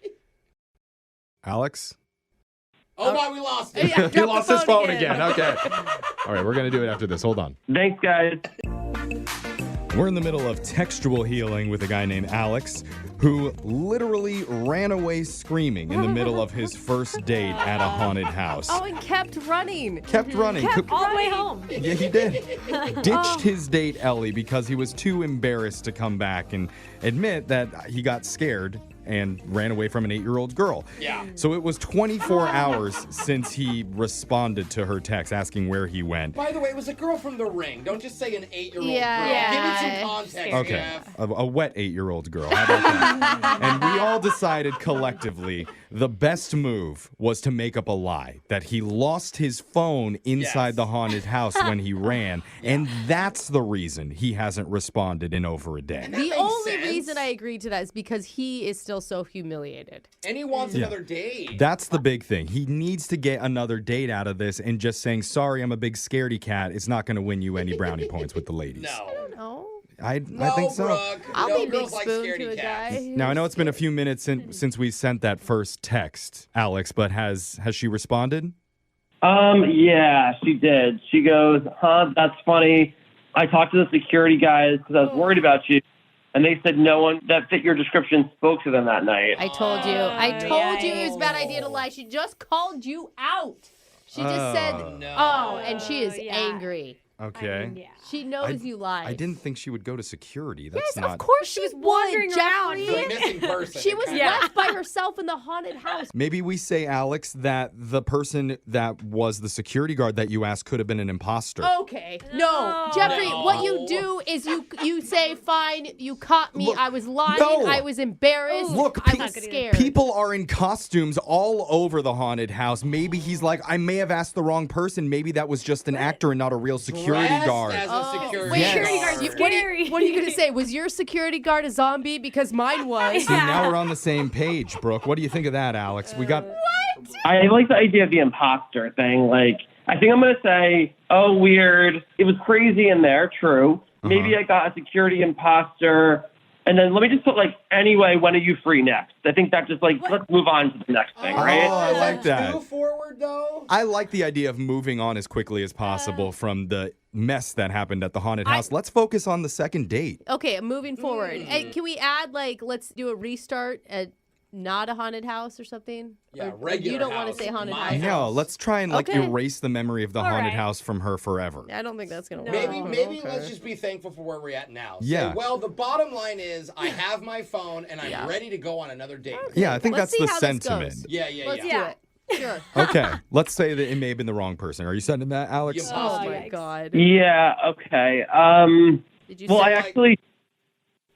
S3: Alex?
S5: Oh my, we lost it.
S4: Yeah,
S3: He
S4: drop
S3: lost
S4: the
S3: his phone
S4: again.
S3: again. Okay. All right, we're going to do it after this. Hold on.
S13: Thanks, guys.
S3: We're in the middle of textual healing with a guy named Alex who literally ran away screaming in the middle of his first date at a haunted house.
S4: Oh, and kept running.
S3: Kept running.
S4: Kept
S8: all the way home.
S3: Yeah, he did. Ditched his date, Ellie, because he was too embarrassed to come back and admit that he got scared and ran away from an 8-year-old girl.
S5: Yeah.
S3: So it was 24 hours since he responded to her text asking where he went.
S5: By the way, it was a girl from The Ring. Don't just say an 8-year-old
S4: Yeah.
S5: girl.
S4: Yeah.
S5: Give it some context,
S3: Okay,
S5: Jeff.
S3: a wet 8-year-old girl. How about that? And we all decided collectively the best move was to make up a lie that he lost his phone inside
S5: Yes.
S3: the haunted house when he ran, and that's the reason he hasn't responded in over a day.
S4: The
S5: makes
S4: only
S5: sense.
S4: reason I agreed to that is because he is still so humiliated.
S5: And he wants
S3: Yeah.
S5: another date.
S3: That's the big thing. He needs to get another date out of this, and just saying, sorry, I'm a big scaredy cat, is not going to win you any brownie points with the ladies.
S5: No.
S4: No.
S3: I
S5: No,
S3: think so.
S5: Brooke.
S4: I'll
S5: no
S4: be big
S5: girls like
S4: spoon
S5: scaredy
S4: to a
S5: cats.
S4: guy.
S3: Now, I know it's been a few minutes since we sent that first text, Alex, but has she responded?
S13: Yeah, she did. She goes, that's funny. I talked to the security guys because I was worried about you, and they said no one that fit your description spoke to them that night.
S4: I told you. I told you it was a bad idea to lie. She just called you out. She just said,
S5: No.
S4: oh, and she is
S8: yeah.
S4: angry.
S3: Okay.
S8: Yeah.
S4: She knows you lied.
S3: I didn't think she would go to security. That's
S4: Yes,
S3: not.
S4: of course she
S8: was
S4: would,
S8: wandering around.
S4: Jeffrey.
S5: The missing person.
S4: She was
S5: It kinda-
S4: left by herself in the haunted house.
S3: Maybe we say, Alex, that the person that was the security guard that you asked could have been an imposter.
S4: Okay. No, Jeffrey,
S5: No.
S4: what you do is you say, fine, you caught me.
S3: Look,
S4: I was lying.
S3: no.
S4: I was embarrassed.
S3: Look,
S4: I was scared.
S3: people are in costumes all over the haunted house. Maybe he's like, I may have asked the wrong person. Maybe that was just an actor and not a real security
S5: Dressed
S3: guard.
S5: as a security
S4: wait,
S3: Yes.
S8: Security guard's
S5: guard.
S8: scary.
S4: What are you going to say? Was your security guard a zombie? Because mine was.
S3: See, now we're on the same page, Brooke. What do you think of that, Alex? We got.
S13: I like the idea of the imposter thing. Like, I think I'm going to say, oh, weird. It was crazy in there, true. Maybe I got a security imposter. And then let me just put, like, anyway, when are you free next? I think that just, like, let's move on to the next thing,
S3: Oh,
S13: right?
S3: I like that.
S5: Too forward, though?
S3: I like the idea of moving on as quickly as possible from the mess that happened at the haunted house. Let's focus on the second date.
S4: Okay, moving forward. Hey, can we add, like, let's do a restart at not a haunted house or something?
S5: Yeah,
S4: Or
S5: regular
S4: you don't want
S5: house.
S4: to say haunted
S5: My
S4: house.
S3: No, let's try and like
S4: Okay.
S3: erase the memory of the
S8: All
S3: haunted
S8: right.
S3: house from her forever.
S4: I don't think that's going to work.
S5: Maybe
S4: Okay.
S5: let's just be thankful for where we're at now. Say,
S3: Yeah.
S5: well, the bottom line is I have my phone and I'm ready to go on another date.
S3: Yeah, I think
S4: Let's
S3: that's
S4: see
S3: the
S4: how this
S3: sentiment.
S4: goes.
S5: Yeah.
S4: Let's do
S8: Yeah.
S4: it. Sure.
S3: Okay, let's say that it may have been the wrong person. Are you sending that, Alex?
S5: Yeah.
S4: Oh,
S8: Oh,
S4: my
S8: yikes.
S4: God.
S13: Yeah, okay.
S4: Did you
S13: Well,
S4: say
S13: I actually,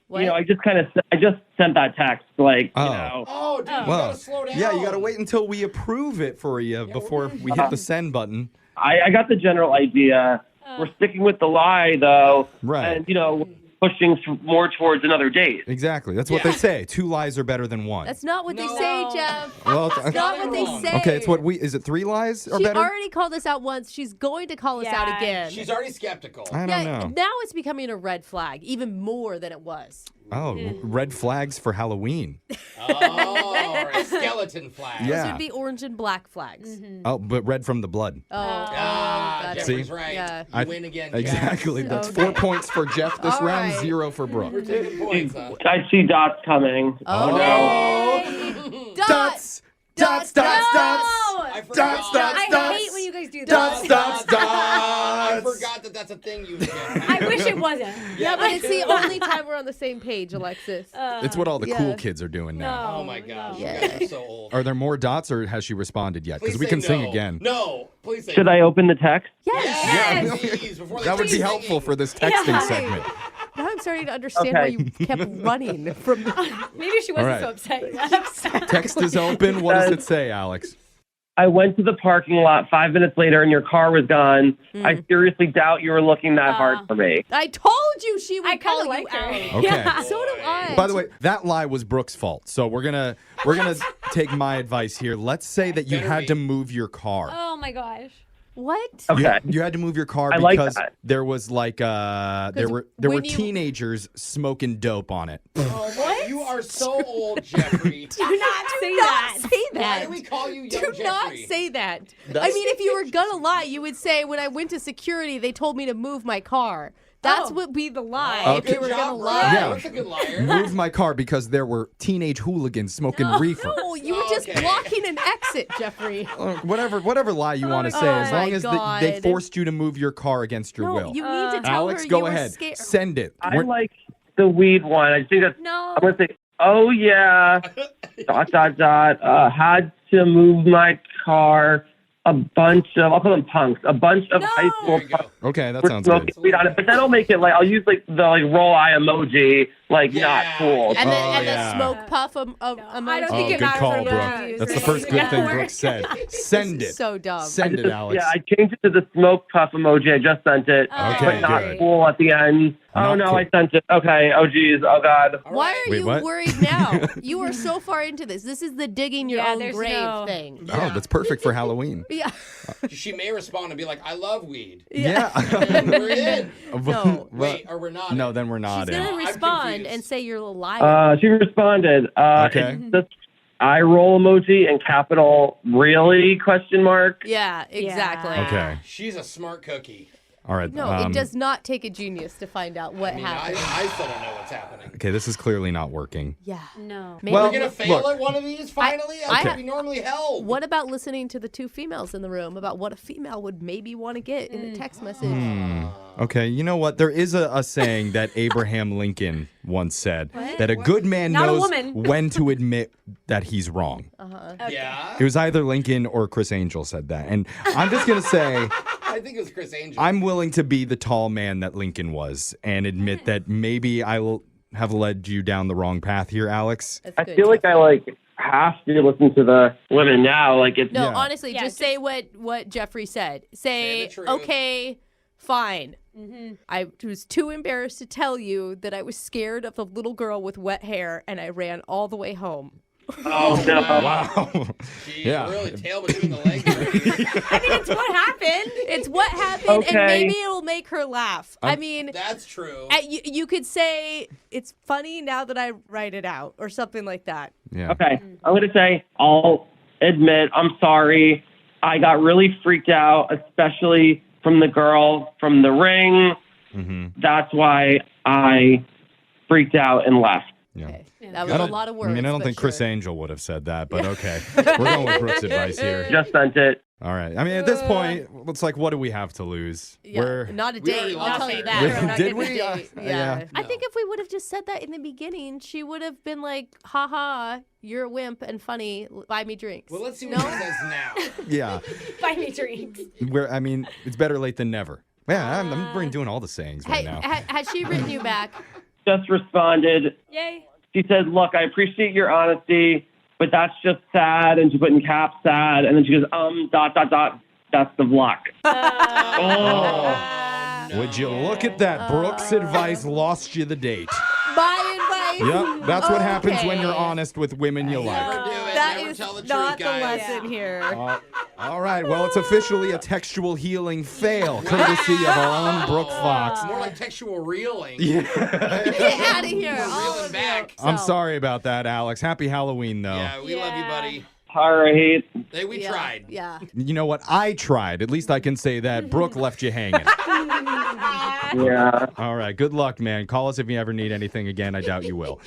S4: what?
S13: you know, I just sent that text, like,
S3: Oh.
S13: you know.
S5: Oh, dude, you
S3: Well,
S5: gotta slow down.
S3: yeah, you got to wait until we approve it for you before we hit the send button.
S13: I got the general idea. We're sticking with the lie, though.
S3: Right.
S13: And, you know, pushing more towards another date.
S3: Exactly. That's what they say. 2 lies are better than 1.
S4: That's not what they
S5: No.
S4: say, Jeff.
S3: Well,
S4: That's not what they
S5: wrong.
S4: say.
S3: okay, it's what we. Is it 3 lies or
S4: She
S3: better?
S4: already called us out once. She's going to call us out
S8: Yeah.
S4: again.
S5: She's already skeptical.
S3: I don't know.
S4: Now it's becoming a red flag, even more than it was.
S3: Oh, red flags for Halloween.
S5: Oh, or a skeleton flag.
S3: Yeah.
S4: Those would be orange and black flags.
S3: Oh, but red from the blood.
S4: Got it.
S5: Jeffrey's
S3: See?
S5: right.
S4: Yeah.
S5: You win again, Jeff.
S3: Exactly. That's 4 points for Jeff this
S4: All
S3: round,
S4: right.
S3: 0 for Brooke.
S5: We're taking points, huh?
S13: I see dots coming.
S3: Oh, no.
S4: Dots.
S3: Dots, dots, dots.
S5: I forgot.
S3: Dots, dots,
S8: I
S3: dots.
S8: hate when you guys do
S3: Dots,
S8: that.
S3: dots,
S5: I
S3: dots.
S5: forgot that that's a thing you did.
S8: I wish it wasn't.
S4: Yeah, but it's the only time we're on the same page, Alexis.
S3: It's what all the
S4: Yeah.
S3: cool kids are doing now.
S5: Oh my gosh, you
S4: Yeah.
S5: guys are so old.
S3: Are there more dots, or has she responded yet? Because
S5: Please
S3: we
S5: say
S3: can sing
S5: no.
S3: again.
S5: No, please say
S13: Should
S5: no.
S13: I open the text?
S5: Yes. Please, before they
S3: That would
S5: keep
S3: be helpful
S5: singing.
S3: for this texting segment.
S4: Now I'm starting to understand why you kept running from.
S8: Maybe she wasn't
S3: All right.
S8: so upset.
S3: Text is open. What does it say, Alex?
S13: I went to the parking lot 5 minutes later and your car was gone. I seriously doubt you were looking that hard for me.
S4: I told you she would
S8: I
S4: call
S8: kinda
S4: you
S8: like her.
S4: out.
S3: Okay.
S4: So do I.
S3: By the way, that lie was Brooke's fault. So we're gonna take my advice here. Let's say that you
S5: Better
S3: had
S5: be.
S3: to move your car.
S8: Oh my gosh.
S4: What?
S13: Okay.
S3: You had to move your car
S13: I like
S3: because
S13: that.
S3: there was like there were
S4: when you-
S3: teenagers smoking dope on it.
S5: Oh my, you are so old, Jeffrey.
S8: Do not say that.
S4: Say
S5: Why
S4: that.
S5: do we call you
S4: Do
S5: young
S4: not
S5: Jeffrey?
S4: say that.
S3: That's-
S4: I mean, if you were gonna lie, you would say, when I went to security, they told me to move my car. That's what be the lie.
S5: Oh,
S4: if
S5: good
S4: you were
S5: job,
S4: gonna
S5: Brooke.
S4: lie.
S3: Yeah.
S5: That's a good liar.
S3: Moved my car because there were teenage hooligans smoking reefer.
S4: No, you were just
S5: Okay.
S4: blocking an exit, Jeffrey.
S3: Whatever lie you want to say,
S4: God.
S3: as long
S4: Oh my
S3: as they
S4: God.
S3: forced you to move your car against your
S4: No,
S3: will.
S4: you need to tell
S3: Alex,
S4: her
S3: go
S4: you were
S3: ahead.
S4: scared.
S3: Send it.
S13: I
S3: We're-
S13: like the weed one. I think that's.
S8: No.
S13: I'm gonna say, oh yeah, had to move my car. A bunch of, I'll call them punks. A bunch of high school
S5: There you go.
S13: punks
S3: Okay, that
S13: were
S3: sounds
S13: smoking
S3: good.
S13: weed on it, but that'll make it like I'll use like the roll eye emoji, like not
S5: Yeah.
S13: cool.
S4: And then
S3: Oh,
S4: and
S3: yeah.
S4: the smoke puff emoji.
S8: I don't
S3: Oh,
S8: think it
S3: good
S8: matters
S3: call,
S8: what
S3: Brooke.
S8: emoji you
S3: That's the
S8: use.
S3: first good thing
S8: Yeah.
S3: Brooke said. Send it.
S4: So dumb.
S3: Send it, Alex.
S13: Yeah, I changed it to the smoke puff emoji. I just sent it,
S3: Okay,
S13: but not
S3: good.
S13: cool at the end.
S3: Not
S13: Oh no,
S3: cool.
S13: I sent it. Okay. Oh geez. Oh god.
S4: Why are
S3: Wait,
S4: you
S3: what?
S4: worried now? You are so far into this. This is the digging your
S8: Yeah,
S4: own
S8: there's
S4: grave
S8: no-
S4: thing.
S3: Oh, that's perfect for Halloween.
S4: Yeah.
S5: She may respond and be like, "I love weed."
S3: Yeah.
S5: We're in.
S4: No.
S5: Wait, or we're not.
S3: No,
S5: in.
S3: then we're not
S4: She's
S3: in.
S4: gonna
S5: I'm
S4: respond
S5: confused.
S4: and say you're a liar.
S13: She responded.
S3: Okay.
S13: It's just eye roll emoji and capital really question mark.
S4: Yeah, exactly.
S3: Okay.
S5: She's a smart cookie.
S3: All right.
S4: No, it does not take a genius to find out what
S5: I mean,
S4: happened.
S5: I still don't know what's happening.
S3: Okay, this is clearly not working.
S4: Yeah.
S8: No.
S4: Maybe
S3: Well,
S5: We're gonna fail
S3: look.
S5: at one of these finally.
S4: I-
S5: That's we normally held.
S4: What about listening to the two females in the room about what a female would maybe want to get in a text message?
S3: Okay, you know what? There is a saying that Abraham Lincoln once said that a good man
S8: Not a
S3: knows
S8: woman.
S3: when to admit that he's wrong.
S5: Yeah.
S3: It was either Lincoln or Chris Angel said that. And I'm just going to say,
S5: I think it was Chris Angel.
S3: I'm willing to be the tall man that Lincoln was and admit that maybe I will have led you down the wrong path here, Alex.
S4: That's
S13: I
S4: good,
S13: feel like I
S4: Jeffrey.
S13: have to listen to the women now. Like it's
S4: No,
S3: Yeah.
S4: honestly,
S8: Yeah,
S4: just say what Jeffrey said. Say,
S5: the truth.
S4: okay, fine. I was too embarrassed to tell you that I was scared of a little girl with wet hair, and I ran all the way home.
S13: oh no.
S3: Wow.
S5: Jeez,
S3: Yeah.
S5: really tail between the legs. Right?
S8: I mean, it's what happened.
S4: It's what happened, and
S13: Okay.
S4: maybe it'll make her laugh. I mean,
S5: That's true.
S4: you could say it's funny now that I write it out, or something like that.
S3: Yeah.
S13: Okay, I'm gonna say I'll admit I'm sorry. I got really freaked out, especially from the girl from the ring.
S3: Mm-hmm.
S13: That's why I freaked out and left.
S3: Yeah.
S4: Okay. That was
S3: I
S4: a
S3: don't-
S4: lot of words.
S3: I mean, I don't
S4: but
S3: think Chris
S4: sure.
S3: Angel would have said that, but okay. We're going with Brooke's advice here.
S13: Just sent it.
S3: All right. I mean, at this point, it's like, what do we have to lose?
S4: Yeah, not a
S5: We already
S4: date. I'll
S5: lost
S4: tell you
S5: her.
S4: that.
S3: We-
S4: We're not
S3: did
S4: getting
S3: we?
S4: a date.
S3: Yeah.
S4: Yeah. I
S5: No.
S4: think if we would have just said that in the beginning, she would have been like, haha, you're a wimp and funny. Buy me drinks.
S5: Well, let's see
S4: No?
S5: what he says now.
S3: Yeah.
S8: Buy me drinks.
S3: I mean, it's better late than never. Yeah, I'm doing all the sayings right
S4: Hey,
S3: now.
S4: has she written you back?
S13: Just responded.
S8: Yay.
S13: She said, "Look, I appreciate your honesty, but that's just sad." And she put in caps sad, and then she goes, best of luck.
S3: Would you look at that? Brooke's advice lost you the date.
S4: My advice.
S3: Yep, that's what happens when you're
S4: Okay.
S3: honest with women you like.
S5: Never do it.
S2: That
S5: Never
S2: is
S5: tell the
S2: not
S5: truth,
S2: the
S5: guys.
S2: lesson here.
S3: All right. Well, it's officially a textual healing fail, courtesy of our own Brooke Fox.
S5: More like textual reeling.
S3: Yeah.
S2: Get out of here.
S5: We're
S2: all
S5: reeling
S2: of
S5: back.
S3: I'm sorry about that, Alex. Happy Halloween, though.
S5: Yeah, we love you, buddy.
S13: All right.
S5: Hey, we tried.
S2: Yeah.
S3: You know what? I tried. At least I can say that. Brooke left you hanging.
S13: Yeah.
S3: All right. Good luck, man. Call us if you ever need anything again. I doubt you will.